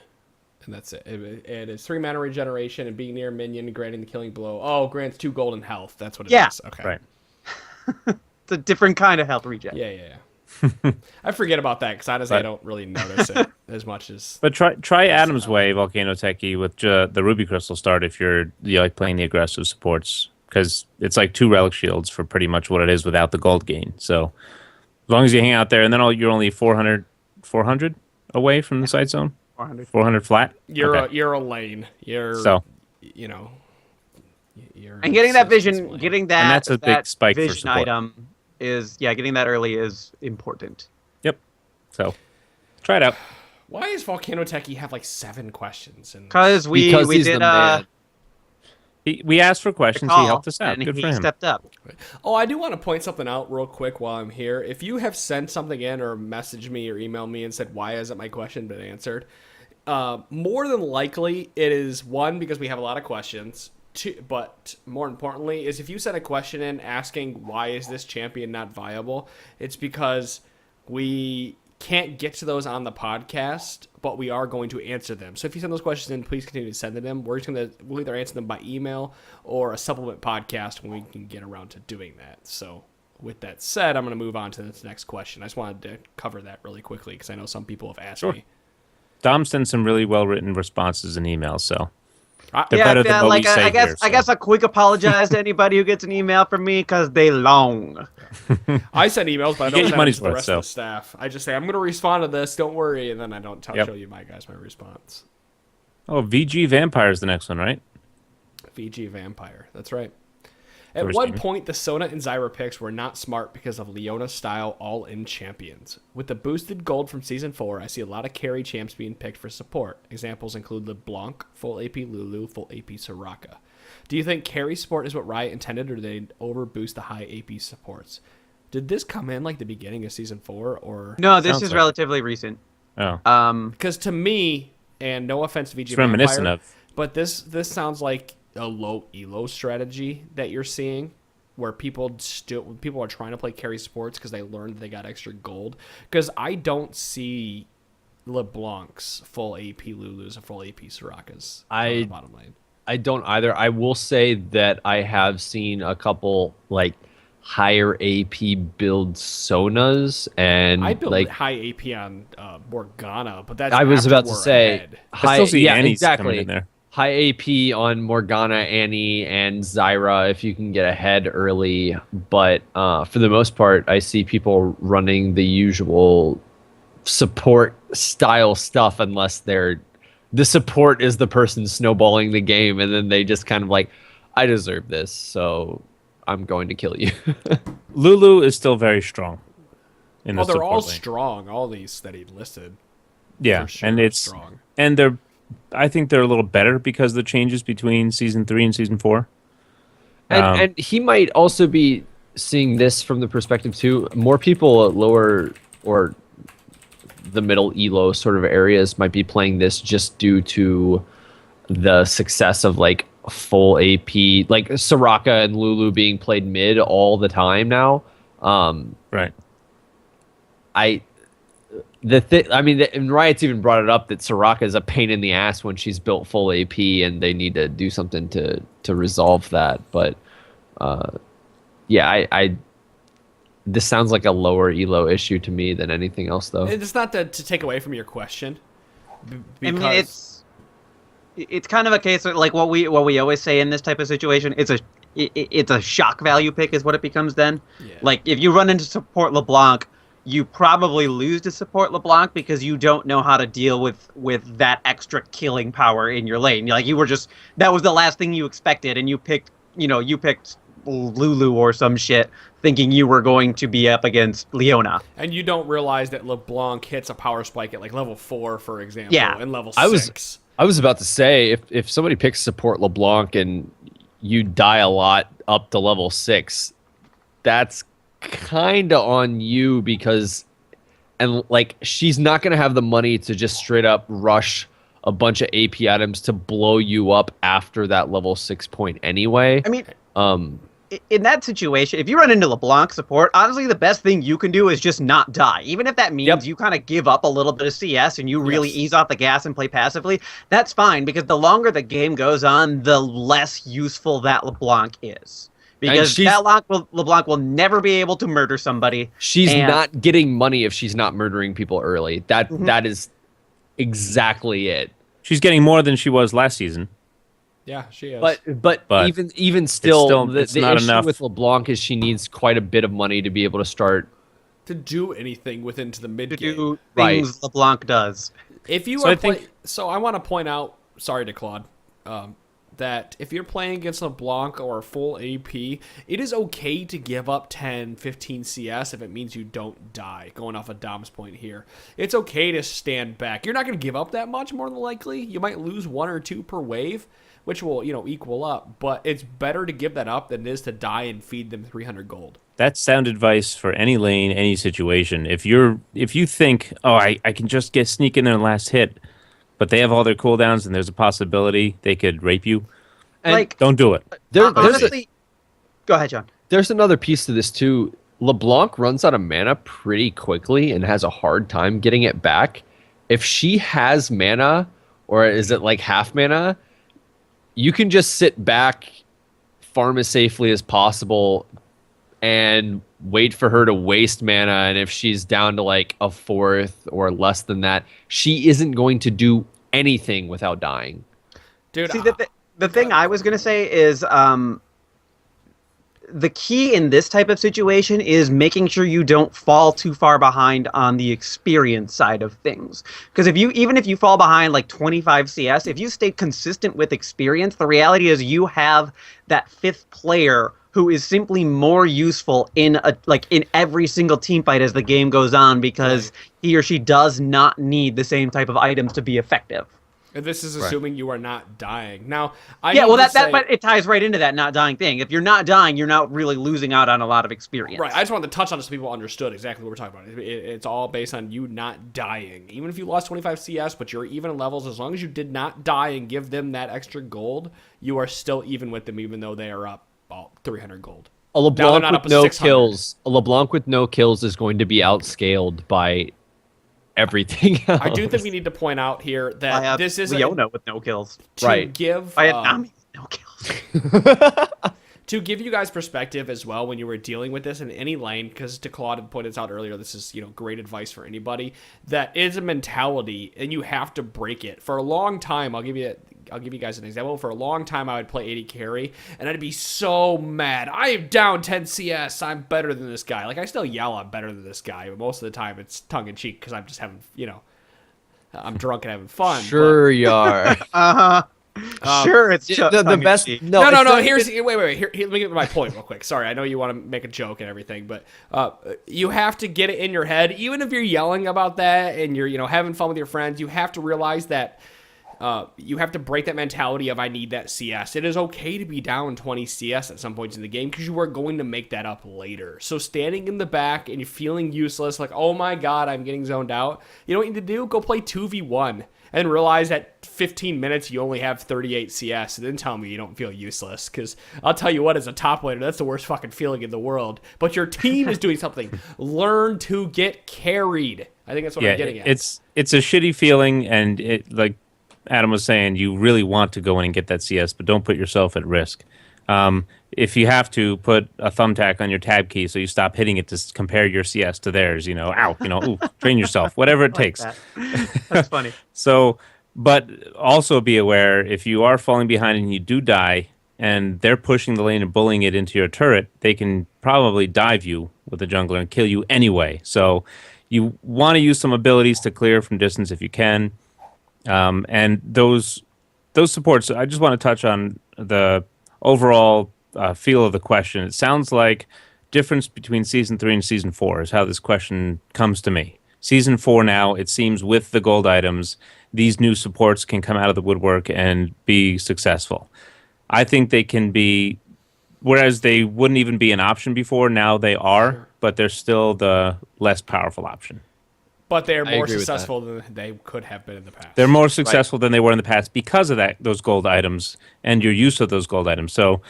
and that's it. It is 3 mana regeneration and being near a minion, granting the killing blow. Oh, grants 2 golden health. That's what it is. Okay. Right. It's a different kind of health regen. Yeah. I forget about that because honestly, I don't really notice it as much as. But try Adam's way, Volcano Techie, with the Ruby Crystal start if you like playing the aggressive supports, because it's like 2 relic shields for pretty much what it is without the gold gain. So as long as you hang out there, and then you're only 400 away from the side zone. 400 flat. You're Okay. a lane. You're So. You're And getting that assist vision, display. getting that, And that's a big that spike for vision support. item is, getting that early is important. Yep. So try it out. Why does Volcano Techie have like 7 questions? And Because we he's did the man. We asked for questions. He call, helped us out. and Good he for him. stepped up. oh, I do want to point something out real quick while I'm here. If you have sent something in or messaged me or emailed me and said why hasn't my question been answered, more than likely it is one because we have a lot of questions. Two, but more importantly is if you sent a question in asking why is this champion not viable, it's because we can't get to those on the podcast, but we are going to answer them. So if you send those questions in, please continue to send them. We'll either answer them by email or a supplement podcast when we can get around to doing that. So with that said, I'm going to move on to this next question. I just wanted to cover that really quickly because I know some people have asked me. Dom sent some really well-written responses and emails, so I- they're better than what we say I guess here. I guess a quick apologize to anybody who gets an email from me because they long. I send emails, but I You get don't your send money's them to the worth, rest so. of the staff. I just say, I'm going to respond to this, don't worry, and then I don't Yep. show you my response. Oh, VG Vampire is the next one, right? VG Vampire. That's right. At first one game. point, the Sona and Zyra picks were not smart because of Leona-style all-in champions. With the boosted gold from Season 4, I see a lot of carry champs being picked for support. Examples include LeBlanc, full AP Lulu, full AP Soraka. Do you think carry support is what Riot intended, or did they overboost the high AP supports? Did this come in like the beginning of Season 4, or... No, this Sounds is like relatively recent. Oh, Because to me, and no offense to VG it's reminiscent Vampire, of. but this sounds like a low elo strategy that you're seeing, where people are trying to play carry sports because they learned they got extra gold. Because I don't see LeBlanc's full AP Lulus and full AP Sorakas. On the bottom lane. I don't either. I will say that I have seen a couple like higher AP build Sonas, and I build like high AP on Morgana, but that's I was after about to we're say ahead. I still see Annie's coming in there. High AP on Morgana, Annie, and Zyra if you can get ahead early. But for the most part, I see people running the usual support style stuff unless the support is the person snowballing the game, and then they just kind of like, I deserve this, so I'm going to kill you. Lulu is still very strong. In the They're all support lane. strong. All these that he listed. Yeah, for sure and are it's strong. and I think they're a little better because of the changes between Season 3 and Season 4. And he might also be seeing this from the perspective too. More people at lower or the middle elo sort of areas might be playing this just due to the success of like full AP, like Soraka and Lulu being played mid all the time now. Right. And Riot's even brought it up that Soraka is a pain in the ass when she's built full AP, and they need to do something to resolve that. But this sounds like a lower elo issue to me than anything else, though. It's not to take away from your question. I mean, it's kind of a case of like what we always say in this type of situation. It's a shock value pick is what it becomes then. Yeah. Like if you run into support LeBlanc, you probably lose to support LeBlanc because you don't know how to deal with that extra killing power in your lane. Like that was the last thing you expected, and you picked Lulu or some shit thinking you were going to be up against Leona. And you don't realize that LeBlanc hits a power spike at like level 4, for example, Yeah. and level 6. I was about to say, if somebody picks support LeBlanc and you die a lot up to level 6, that's kind of on you and like she's not going to have the money to just straight up rush a bunch of AP items to blow you up after that level 6 point anyway. I mean, in that situation, if you run into LeBlanc support, honestly, the best thing you can do is just not die. Even if that means you kind of give up a little bit of CS and you really ease off the gas and play passively, that's fine, because the longer the game goes on, the less useful that LeBlanc is. Because LeBlanc will never be able to murder somebody. She's not getting money if she's not murdering people early. That is exactly it. She's getting more than she was last season. Yeah, she is. But even still, the it's not issue enough. with LeBlanc is she needs quite a bit of money to be able to start to do anything within to the mid to game. do things LeBlanc does. If you so I want to point out, sorry to Claude, that if you're playing against LeBlanc or full AP, it is okay to give up 10, 15 CS if it means you don't die, going off of Dom's point here. It's okay to stand back. You're not going to give up that much, more than likely. You might lose 1 or 2 per wave, which will, equal up. But it's better to give that up than it is to die and feed them 300 gold. That's sound advice for any lane, any situation. If you think, I can just sneak in their last hit, but they have all their cooldowns and there's a possibility they could rape you, And don't do it. Honestly, go ahead, John. There's another piece to this too. LeBlanc runs out of mana pretty quickly and has a hard time getting it back. If she has mana, or is it like half mana, you can just sit back, farm as safely as possible, and wait for her to waste mana. And if she's down to like a fourth or less than that, she isn't going to do anything without dying. Dude, See, the thing I was going to say is the key in this type of situation is making sure you don't fall too far behind on the experience side of things. Because even if you fall behind like 25 CS, if you stay consistent with experience, the reality is you have that 5th player who is simply more useful in in every single team fight as the game goes on because he or she does not need the same type of items to be effective. And this is assuming you are not dying. Now, but it ties right into that not dying thing. If you're not dying, you're not really losing out on a lot of experience. Right. I just wanted to touch on it so people understood exactly what we're talking about. It's all based on you not dying. Even if you lost 25 CS, but you're even in levels, as long as you did not die and give them that extra gold, you are still even with them, even though they are up 300 gold. A LeBlanc with no kills. A LeBlanc with no kills is going to be outscaled by everything else. I do think we need to point out here that this is Leona with no kills. Give I had Nami with no kills. To give you guys perspective as well when you were dealing with this in any lane, because to Claude had pointed out earlier, this is great advice for anybody. That is a mentality, and you have to break it. For a long time, I'll give you guys an example. For a long time, I would play AD carry, and I'd be so mad. I am down 10 CS. I'm better than this guy. Like, I still yell I'm better than this guy, but most of the time it's tongue-in-cheek because I'm just having, I'm drunk and having fun. Sure you are. Uh-huh. Sure, it's the best. No. Here's wait. Here, let me get to my point real quick. Sorry, I know you want to make a joke and everything, but you have to get it in your head. Even if you're yelling about that and you're having fun with your friends, you have to realize that you have to break that mentality of I need that CS. It is okay to be down 20 CS at some points in the game because you are going to make that up later. So standing in the back and you're feeling useless, like, oh my god, I'm getting zoned out. You know what you need to do? Go play 2v1. And realize that 15 minutes you only have 38 CS, and then tell me you don't feel useless. Because I'll tell you what, as a top laner, that's the worst fucking feeling in the world. But your team is doing something. Learn to get carried. I think that's what I'm getting at. It's a shitty feeling, and it, like Adam was saying, you really want to go in and get that CS, but don't put yourself at risk. If you have to, put a thumbtack on your tab key so you stop hitting it to compare your CS to theirs, ooh, train yourself, whatever it takes. That's funny. So, but also be aware, if you are falling behind and you do die, and they're pushing the lane and bullying it into your turret, they can probably dive you with a jungler and kill you anyway. So you want to use some abilities to clear from distance if you can. And those supports, I just want to touch on the overall feel of the question. It sounds like difference between Season 3 and Season 4 is how this question comes to me. Season 4 now, it seems with the gold items, these new supports can come out of the woodwork and be successful. I think they can be, whereas they wouldn't even be an option before, now they are, but they're still the less powerful option. But they're more successful than they could have been in the past. They're more successful than they were in the past because of those gold items and your use of those gold items. So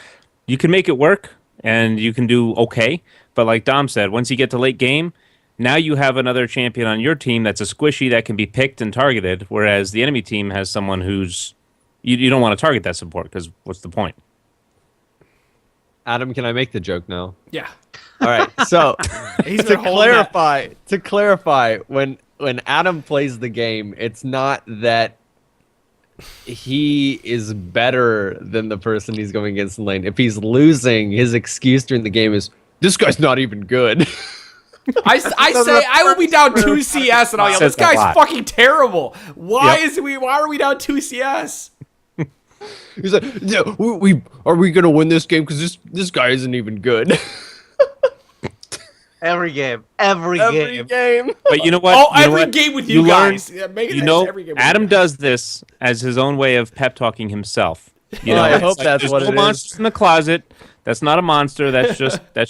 you can make it work and you can do okay. But like Dom said, once you get to late game, now you have another champion on your team that's a squishy that can be picked and targeted, whereas the enemy team has someone who's... You don't want to target that support because what's the point? Adam, can I make the joke now? Yeah. All right. So to clarify, when Adam plays the game, it's not that he is better than the person he's going against in lane. If he's losing, his excuse during the game is, this guy's not even good. I say I will be down 2 CS and I'll yell, this guy's fucking terrible. Why are we down 2 CS? He's like, yeah, are we gonna win this game because this guy isn't even good. Every game. Every game. But you know what? Every game with you guys. Every game Adam does this as his own way of pep talking himself. I hope that's what it is. Monsters in the closet. That's not a monster. That's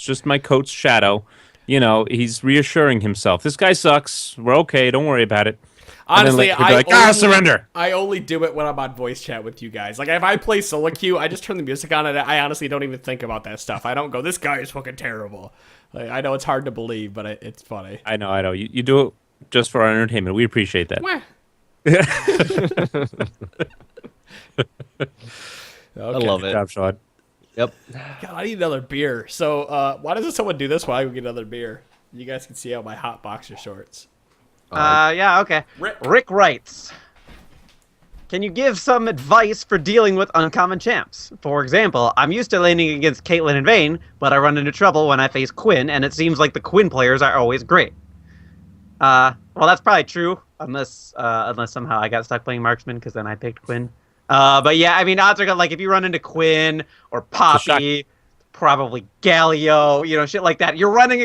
just my coat's shadow. He's reassuring himself. This guy sucks. We're okay. Don't worry about it. Honestly, surrender. I only do it when I'm on voice chat with you guys. Like, if I play solo queue, I just turn the music on, and I honestly don't even think about that stuff. I don't go, this guy is fucking terrible. Like, I know it's hard to believe, but it's funny. I know. You do it just for our entertainment. We appreciate that. Okay. I love it. Good job, Sean. Yep. God, I need another beer. So, why doesn't someone do this while I go get another beer? You guys can see out my hot boxer shorts. Yeah, okay. Rick writes, can you give some advice for dealing with uncommon champs? For example, I'm used to laning against Caitlyn and Vayne, but I run into trouble when I face Quinn, and it seems like the Quinn players are always great. Well, that's probably true, unless somehow I got stuck playing Marksman, because then I picked Quinn. But yeah, I mean, odds are good, like, if you run into Quinn or Poppy probably Galio, shit like that. You're running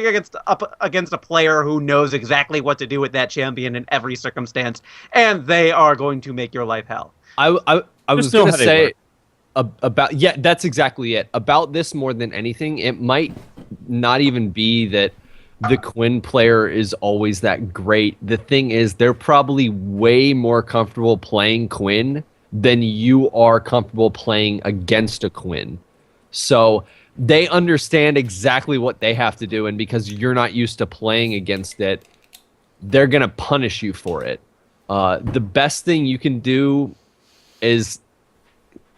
up against a player who knows exactly what to do with that champion in every circumstance, and they are going to make your life hell. I was Just know going how to they say work. about that's exactly it. About this more than anything, it might not even be that the Quinn player is always that great. The thing is, they're probably way more comfortable playing Quinn than you are comfortable playing against a Quinn. So they understand exactly what they have to do, and because you're not used to playing against it, they're going to punish you for it. The best thing you can do is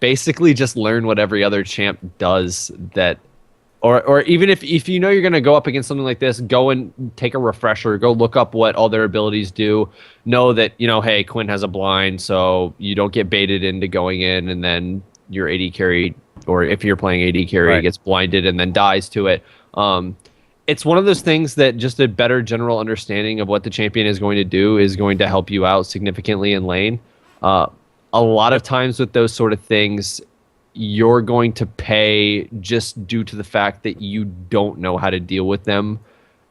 basically just learn what every other champ does, that or even if you know you're going to go up against something like this, go and take a refresher, go look up what all their abilities do. Know that, hey, Quinn has a blind, so you don't get baited into going in and then your AD carry, or if you're playing AD carry, Right. gets blinded and then dies to it. It's one of those things that just a better general understanding of what the champion is going to do is going to help you out significantly in lane. A lot of times with those sort of things, you're going to pay just due to the fact that you don't know how to deal with them.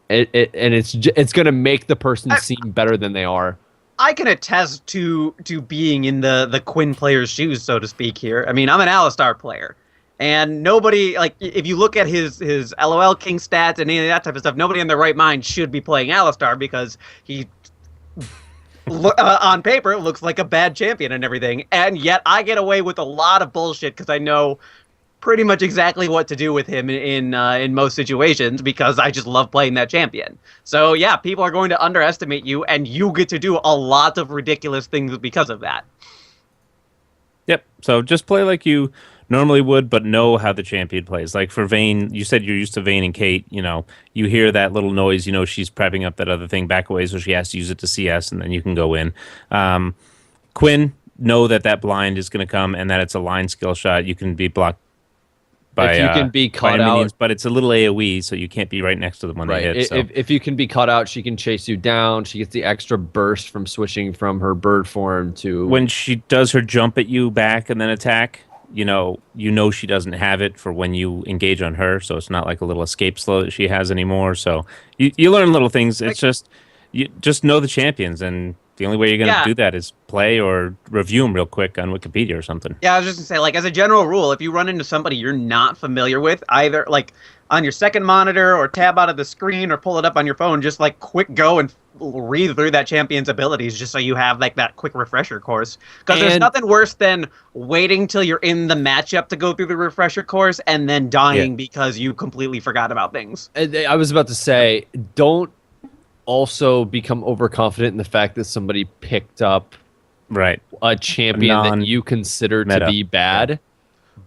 And it's going to make the person seem better than they are. I can attest to being in the Quinn player's shoes, so to speak here. I mean, I'm an Alistar player. And nobody, like, if you look at his LOL King stats and any of that type of stuff, nobody in their right mind should be playing Alistar because he, on paper, looks like a bad champion and everything. And yet I get away with a lot of bullshit because I know pretty much exactly what to do with him in most situations because I just love playing that champion. So yeah, people are going to underestimate you, and you get to do a lot of ridiculous things because of that. Yep. So just play like you normally would, but know how the champion plays. Like for Vayne, you said you're used to Vayne and Kate. You hear that little noise. She's prepping up that other thing back away, so she has to use it to CS, and then you can go in. Quinn, know that blind is going to come and that it's a line skill shot. You can be blocked by, if you can be caught minions, out, but it's a little AoE, so you can't be right next to them when right. they hit. So. If you can be caught out, she can chase you down. She gets the extra burst from switching from her bird form to When she does her jump at you back and then attack, you know she doesn't have it for when you engage on her, so it's not like a little escape slow that she has anymore. So you learn little things. It's you just know the champions, and the only way you're going to do that is play or review them real quick on Wikipedia or something. Yeah, I was just going to say, like, as a general rule, if you run into somebody you're not familiar with, either, like, on your second monitor or tab out of the screen or pull it up on your phone, just, like, quick go and read through that champion's abilities just so you have, like, that quick refresher course. Because there's nothing worse than waiting till you're in the matchup to go through the refresher course and then dying because you completely forgot about things. I was about to say, don't also become overconfident in the fact that somebody picked up a champion that you consider to be bad.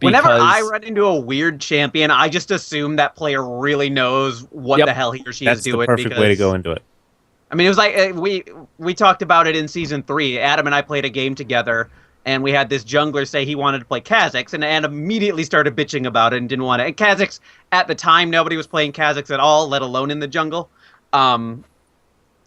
Whenever I run into a weird champion, I just assume that player really knows what the hell he or she is doing. That's the perfect way to go into it. I mean, it was like we talked about it in season 3. Adam and I played a game together, and we had this jungler say he wanted to play Kha'Zix, and Adam immediately started bitching about it and didn't want it. And Kha'Zix, at the time, nobody was playing Kha'Zix at all, let alone in the jungle.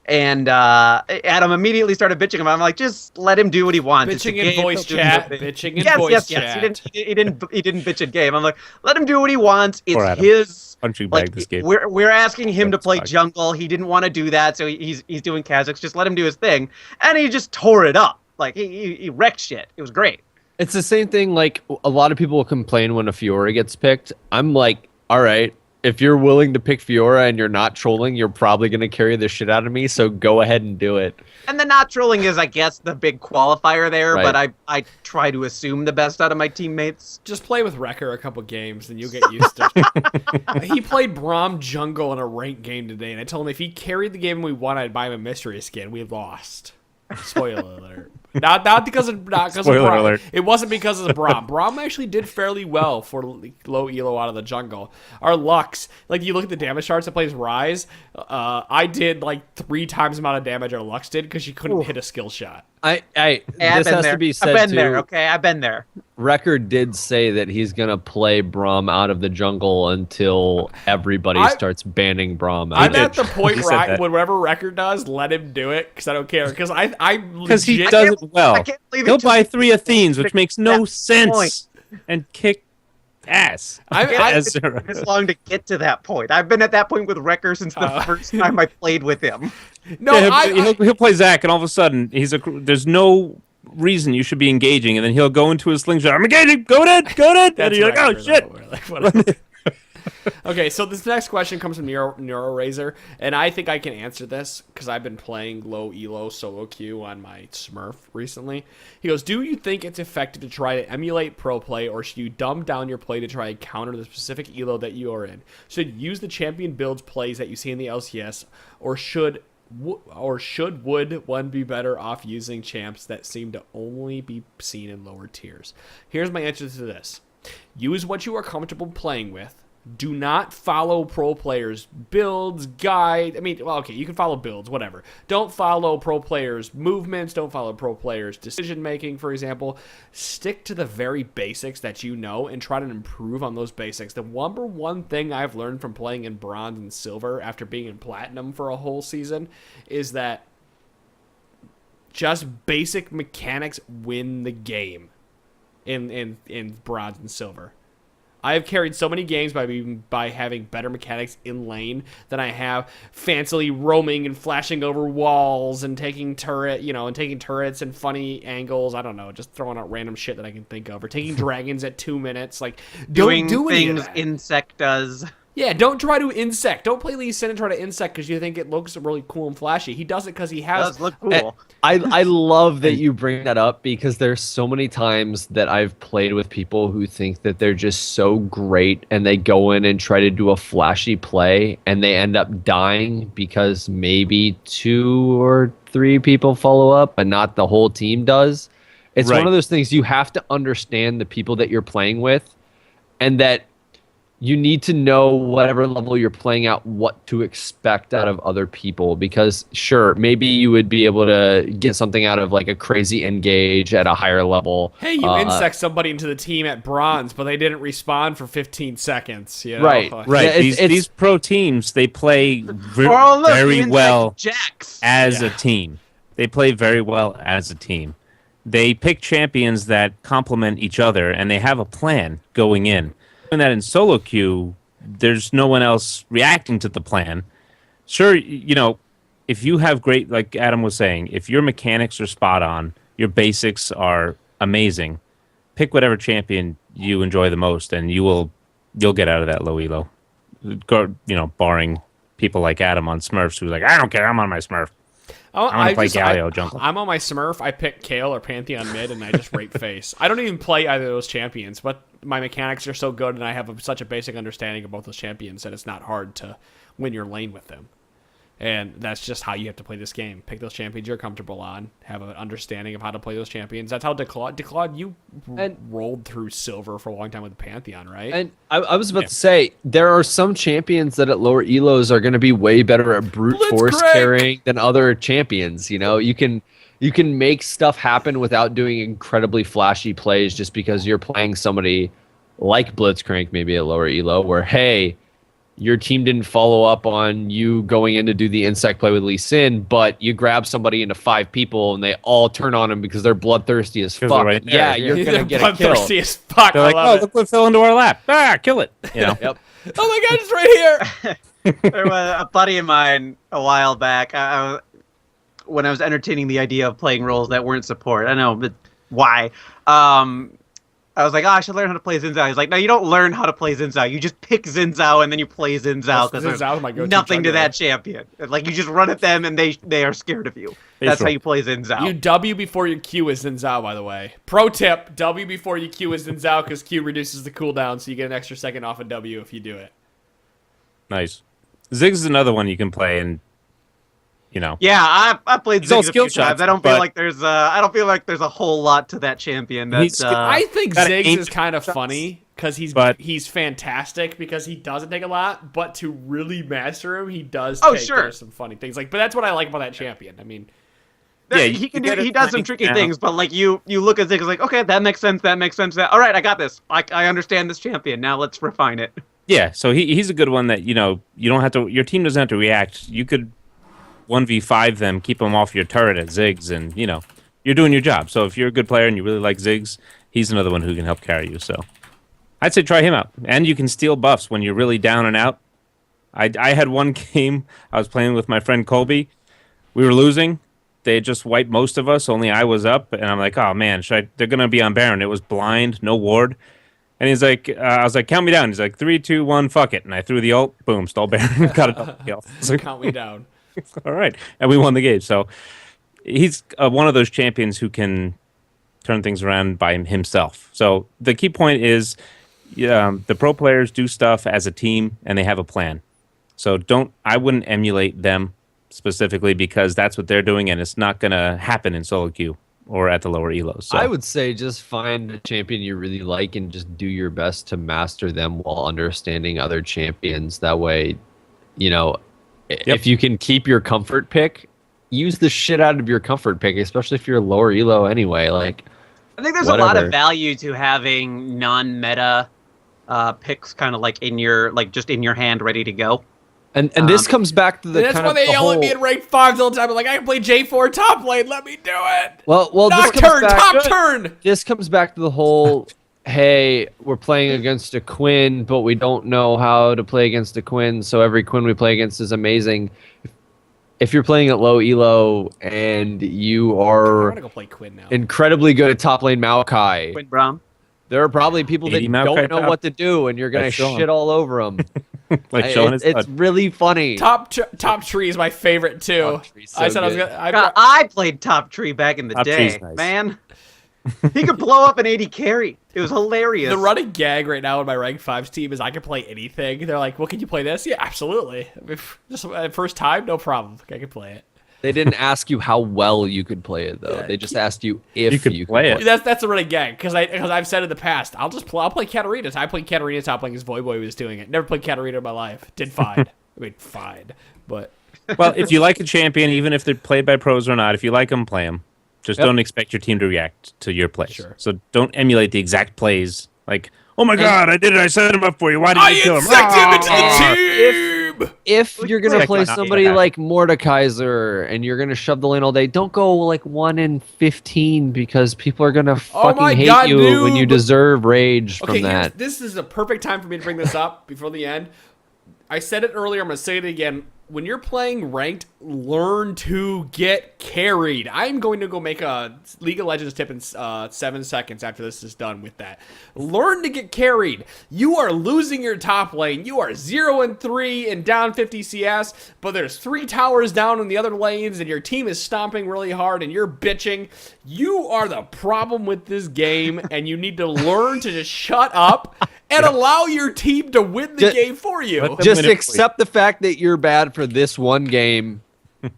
And Adam immediately started bitching about him. I'm like, just let him do what he wants. Bitching in voice chat. Bitching in voice chat. He didn't bitch in game. I'm like, let him do what he wants. It's his. Punching bag this game. We're asking him to play jungle. He didn't want to do that, so he's doing Kha'Zix. Just let him do his thing, and he just tore it up. Like he wrecked shit. It was great. It's the same thing. Like a lot of people will complain when a Fiora gets picked. I'm like, all right. If you're willing to pick Fiora and you're not trolling, you're probably going to carry the shit out of me, so go ahead and do it. And the not trolling is, I guess, the big qualifier there, Right. but I try to assume the best out of my teammates. Just play with Wrecker a couple games, and you'll get used to it. He played Braum jungle in a ranked game today, and I told him if he carried the game and we won, I'd buy him a mystery skin. We lost. Spoiler alert. Not because of Braum. Alert. It wasn't because of the Braum. Braum actually did fairly well for low elo out of the jungle. Our Lux, like you look at the damage charts that plays Rise, I did like 3 times the amount of damage our Lux did because she couldn't hit a skill shot. This has to be said I've been too. there, okay? I've been there. Record did say that he's gonna play Braum out of the jungle until everybody starts banning Braum out. I'm at the point He where said that. whatever Record does, let him do it because I don't care. Because Because he legit- does it well. I can't believe it He'll just- buy 3 Athenes, which makes no That sense, and kick Pass. It's this long to get to that point. I've been at that point with Wrecker since the first time I played with him. No, Yeah, he'll play Zach, and all of a sudden there's no reason you should be engaging, and then he'll go into his slingshot. I'm engaging. Go in. And you're like, oh shit. Like, okay, so this next question comes from Neuro Razor, and I think I can answer this because I've been playing low elo solo queue on my Smurf recently. He goes, do you think it's effective to try to emulate pro play, or should you dumb down your play to try and counter the specific elo that you are in? Should you use the champion builds plays that you see in the LCS, or should would one be better off using champs that seem to only be seen in lower tiers? Here's my answer to this. Use what you are comfortable playing with. Do not follow pro players' builds, guide. I mean, well, okay, you can follow builds, whatever. Don't follow pro players' movements. Don't follow pro players' decision-making, for example. Stick to the very basics that you know and try to improve on those basics. The number one thing I've learned from playing in Bronze and Silver after being in Platinum for a whole season is that just basic mechanics win the game in Bronze and Silver. I have carried so many games by having better mechanics in lane than I have fancily roaming and flashing over walls and taking turrets and funny angles. I don't know, just throwing out random shit that I can think of, or taking dragons at 2 minutes. Like, doing don't do things Insect does. Yeah, don't try to insect. Don't play Lee Sin and try to insect because you think it looks really cool and flashy. He does it because he has. It does look cool. I love that you bring that up because there's so many times that I've played with people who think that they're just so great and they go in and try to do a flashy play and they end up dying because maybe 2 or 3 people follow up and not the whole team does. It's one of those things you have to understand the people that you're playing with, and that you need to know whatever level you're playing at what to expect out of other people, because sure, maybe you would be able to get something out of like a crazy engage at a higher level. Hey, you insect somebody into the team at Bronze, but they didn't respond for 15 seconds. You know? Right. Yeah, these pro teams, they play very well as a team. They play very well as a team. They pick champions that complement each other, and they have a plan going in. Doing that in solo queue, there's no one else reacting to the plan. Sure, if you have great, like Adam was saying, if your mechanics are spot on, your basics are amazing, pick whatever champion you enjoy the most, and you'll get out of that low elo. Barring people like Adam on Smurfs who's like, I don't care, I'm on my Smurf. I play Galio jungle. I'm on my Smurf. I pick Kale or Pantheon mid, and I just rape face. I don't even play either of those champions, but my mechanics are so good, and I have such a basic understanding of both those champions that it's not hard to win your lane with them. And that's just how you have to play this game. Pick those champions you're comfortable on. Have an understanding of how to play those champions. That's how DeClaude, you rolled through Silver for a long time with Pantheon, right? And I was about to say, there are some champions that at lower elos are going to be way better at brute force carrying than other champions. You can make stuff happen without doing incredibly flashy plays just because you're playing somebody like Blitzcrank maybe at lower elo, where, hey, your team didn't follow up on you going in to do the insect play with Lee Sin, but you grab somebody into 5 people and they all turn on him because they're bloodthirsty as fuck. Right you're going to get a kill. Bloodthirsty as fuck. They're like, oh, look what fell into our lap. Kill it. Yep. Oh my god, it's right here. There was a buddy of mine a while back. When I was entertaining the idea of playing roles that weren't support. I know, but why? I was like, I should learn how to play Xin Zhao. He's like, no, you don't learn how to play Xin Zhao. You just pick Xin Zhao and then you play Xin Zhao because there's nothing to that champion. Like, you just run at them and they are scared of you. That's how you play Xin Zhao. You W before your Q is Xin Zhao, by the way. Pro tip, W before you Q is Xin Zhao because Q reduces the cooldown, so you get an extra second off a W if you do it. Nice. Ziggs is another one you can play, and Yeah, I played Ziggs a few times. I don't feel like there's a whole lot to that champion. I think Ziggs is kind of funny because he's fantastic because he doesn't take a lot, but to really master him, he does. There's some funny things but that's what I like about that champion. I mean, he does some tricky things, but like you look at Ziggs like, okay, that makes sense. All right, I got this. I understand this champion. Now let's refine it. Yeah, so he's a good one that you don't have to. Your team doesn't have to react. You could 1v5 them, keep them off your turret at Ziggs, and you're doing your job. So if you're a good player and you really like Ziggs, he's another one who can help carry you. So I'd say try him out. And you can steal buffs when you're really down and out. I had one game I was playing with my friend Colby. We were losing. They had just wiped most of us. Only I was up. And I'm like, oh, man, they're going to be on Baron. It was blind, no ward. And he's like, I was like, count me down. He's like, 3, 2, 1, fuck it. And I threw the ult. Boom, stole Baron. Got a double kill. Like, count me down. all right. And we won the game. So he's one of those champions who can turn things around by himself. So the key point is the pro players do stuff as a team and they have a plan. So I wouldn't emulate them specifically because that's what they're doing and it's not going to happen in solo queue or at the lower elos. So I would say just find a champion you really like and just do your best to master them while understanding other champions. That way, if you can keep your comfort pick, use the shit out of your comfort pick, especially if you're lower elo anyway. Like, I think there's a lot of value to having non-meta picks kind of like just in your hand, ready to go. And this comes back to the That's kind why of they the yell whole... at me in rank 5s all the time. I'm like, I can play J4 top lane. Let me do it. Well, Nocturne, top turn. This comes back to the whole, hey, we're playing against a Quinn, but we don't know how to play against a Quinn, so every Quinn we play against is amazing. If you're playing at low elo and you are go play Quinn now. incredibly good at top lane Maokai, Quinn Braum. there are probably people that don't know what to do, and you're going to shit all over them. It's really funny. Top tree is my favorite too. I said good. I played top tree back in the day, nice. man. He could blow up an 80 carry. It was hilarious. The running gag right now in my rank 5s team is I can play anything. They're like, well, can you play this? Yeah, absolutely. Just first time, no problem. I can play it. They didn't ask you how well you could play it, though. They just asked you if you could play it. That's a running gag because I've said in the past, I'll play Katarina. I played Katarina top lane as Voyboy was doing it. Never played Katarina in my life. Did fine. Fine, but well, if you like a champion, even if they're played by pros or not, if you like them, play them. Just don't expect your team to react to your plays. Sure. So don't emulate the exact plays. Like, oh my God, I did it. I set him up for you. Why did you kill him? I injected him into the team. If you're going to play somebody like Mordekaiser and you're going to shove the lane all day, don't go like 1 in 15 because people are going to fucking hate you when you deserve rage from that. This is a perfect time for me to bring this up before the end. I said it earlier. I'm going to say it again. When you're playing ranked, learn to get carried. I'm going to go make a League of Legends tip in 7 seconds after this is done with that. Learn to get carried. You are losing your top lane. You are 0-3 and down 50 CS, but there's 3 towers down in the other lanes, and your team is stomping really hard, and you're bitching. You are the problem with this game, and you need to learn to just shut up and allow your team to win the game for you. Just accept the fact that you're bad for this one game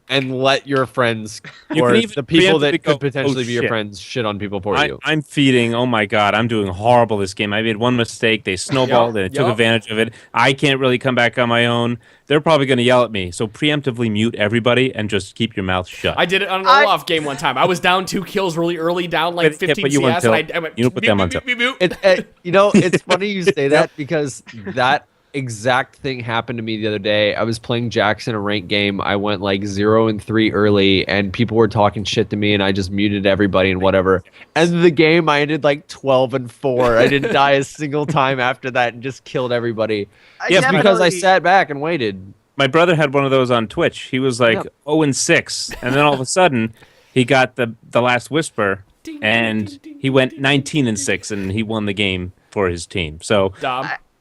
and let your friends or the people that could potentially be your friends shit on people for you. I'm feeding, oh my God, I'm doing horrible this game. I made one mistake. They snowballed and took advantage of it. I can't really come back on my own. They're probably going to yell at me. So preemptively mute everybody and just keep your mouth shut. I did it on an Olaf game one time. I was down 2 kills really early, down like 15 CS. And I went, you don't put them on top. It's funny you say that because that exact thing happened to me the other day. I was playing Jax in a ranked game. I went like 0-3 early, and people were talking shit to me, and I just muted everybody and whatever. End of the game, I ended like 12-4. I didn't die a single time after that, and just killed everybody. Because I sat back and waited. My brother had one of those on Twitch. He was like 0-6, and then all of a sudden, he got the last whisper, and he went 19-6, and he won the game for his team. So.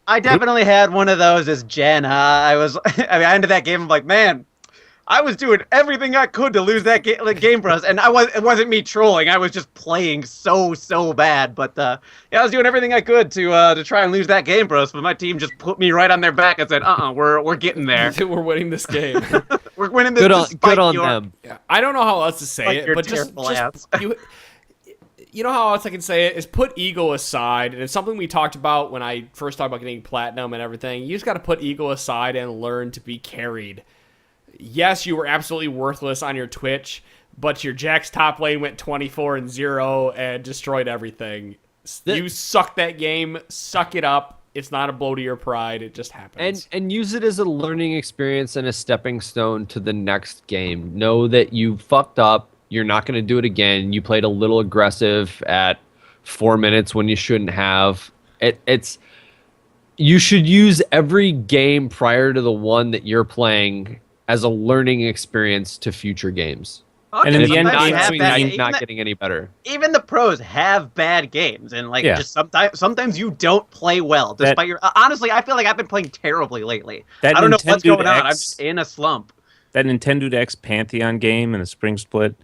I definitely had one of those as Jen. I ended that game. I'm like, man, I was doing everything I could to lose that game for us, and it wasn't me trolling. I was just playing so bad. But I was doing everything I could to try and lose that game for us. But my team just put me right on their back and said, we're getting there. We're winning this game. We're winning this. Good on them. Yeah, I don't know how else to say it, but just you know how else I can say it is put ego aside, and it's something we talked about when I first talked about getting platinum and everything. You just got to put ego aside and learn to be carried. Yes, you were absolutely worthless on your Twitch, but your Jax top lane went 24-0 and destroyed everything. You sucked that game. Suck it up. It's not a blow to your pride. It just happens. And use it as a learning experience and a stepping stone to the next game. Know that you fucked up. You're not going to do it again. You played a little aggressive at 4 minutes when you shouldn't have. It's You should use every game prior to the one that you're playing as a learning experience to future games. Okay, And in If the you're end sometimes not you have doing bad that, games. you're not getting any better. Even the pros have bad games, and like Yeah. just sometimes you don't play well despite your. Honestly, I feel like I've been playing terribly lately. That I don't know what's Nintendo going on. I'm X- just in a slump. That Nintendo X Pantheon game in the spring split.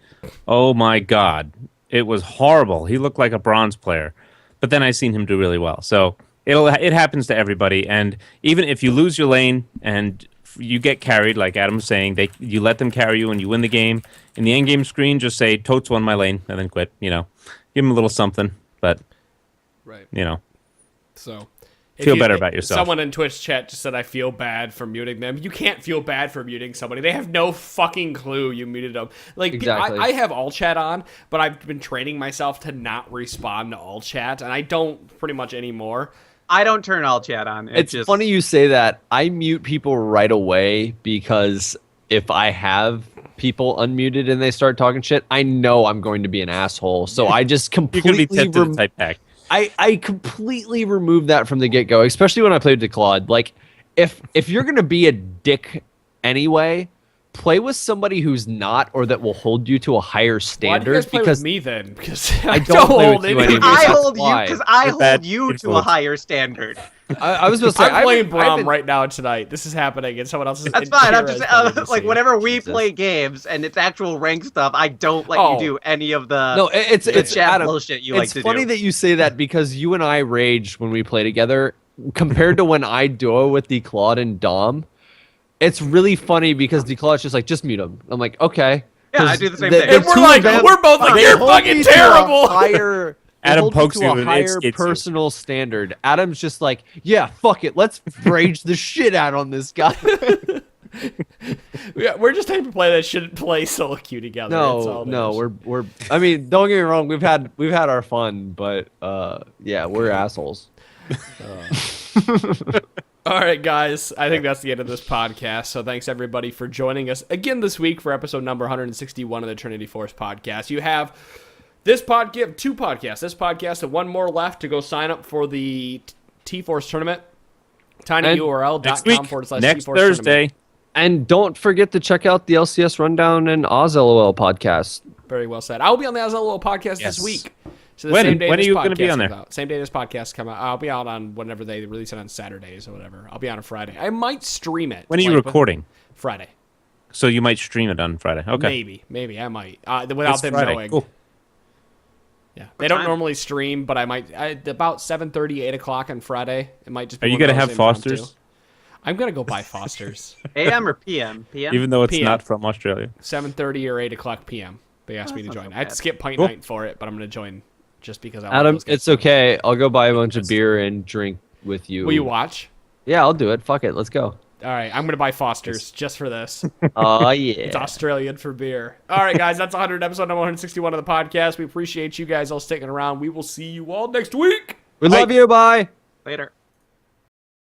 Oh my God, it was horrible. He looked like a bronze player, but then I seen him do really well. So it happens to everybody, and even if you lose your lane and you get carried, like Adam was saying, you let them carry you and you win the game. In the end game screen, just say "Totes won my lane" and then quit. You know, give him a little something, but Right. you know, So Feel better about yourself. Someone in Twitch chat just said I feel bad for muting them. You can't feel bad for muting somebody. They have no fucking clue you muted them. Like Exactly. I have all chat on, but I've been training myself to not respond to all chat, and I don't pretty much anymore. I don't turn all chat on. It's just funny you say that. I mute people right away because if I have people unmuted and they start talking shit, I know I'm going to be an asshole. So I just you're gonna completely be tempted to type back. I completely remove that from the get-go, especially when I played Declawed. Like, if you're going to be a dick anyway, play with somebody who's not or that will hold you to a higher Why do you standard. guys play Because with me then? Because I don't play with you anyone. anymore. I That's hold you why. because I You're bad hold you to a influence. higher standard. I was supposed to say, I'm playing I've Braum been- right now tonight. This is happening, and someone else is. That's in fine. I'm Kira's just playing this like scene. whenever we Jesus. play games and it's actual rank stuff, I don't let Oh. you do any of the No, it's chat Adam, bullshit you like it's to funny do. that you say that because you and I raged when we play together compared to when I duo with Declawed and Dom. It's really funny because Declawed's just like, just mute him. I'm like, okay. Yeah, I 'Cause do the same the- thing. the And we're two like, of them- we're both like, they you're hold fucking me to a terrible. higher, they Adam hold me pokes to you a and it higher hits you. personal standard. Adam's just like, yeah, fuck it, let's rage the shit out on this guy. Yeah, we're just type of play that shouldn't play solo queue together. That's all No, it is. we're. I mean, don't get me wrong. We've had our fun, but yeah, we're assholes. All right, guys. I think that's the end of this podcast. So thanks everybody for joining us again this week for episode number 161 of the Trinity Force podcast. You have this podcast, two podcasts. This podcast and one more left to go sign up for the T-Force tournament. Next tinyurl.com week, /T-Force next tournament. Thursday. And don't forget to check out the LCS Rundown and OzLOL podcast. Very well said. I'll be on the ASLO podcast Yes. this week. So the When? same day When are this you gonna be podcast on there? comes out. Same day this podcast come out. I'll be out on whenever they release it on Saturdays or whatever. I'll be on a Friday. I might stream it. When are you like, recording? Friday. So you might stream it on Friday. Okay. Maybe I might. Without It's them Friday. knowing. Cool. Yeah, they don't time? normally stream, but I might about 7:30, 8 o'clock on Friday. It might just. Be Are you going to have Foster's? I'm gonna go buy Foster's. AM or PM? PM. Even though it's PM. not from Australia. 7:30 or 8 o'clock p.m. They asked me to that's join. not I had to bad. skip pint Cool. night for it, but I'm gonna join just because I want Adam, those guys it's to- okay. I'll go buy a bunch of beer and drink with you. Will you watch? Yeah, I'll do it. Fuck it. Let's go. All right, I'm gonna buy Foster's just for this. Oh It's yeah. Australian for beer. All right, guys, that's 100 episode number 161 of the podcast. We appreciate you guys all sticking around. We will see you all next week. We love you. Bye. Later.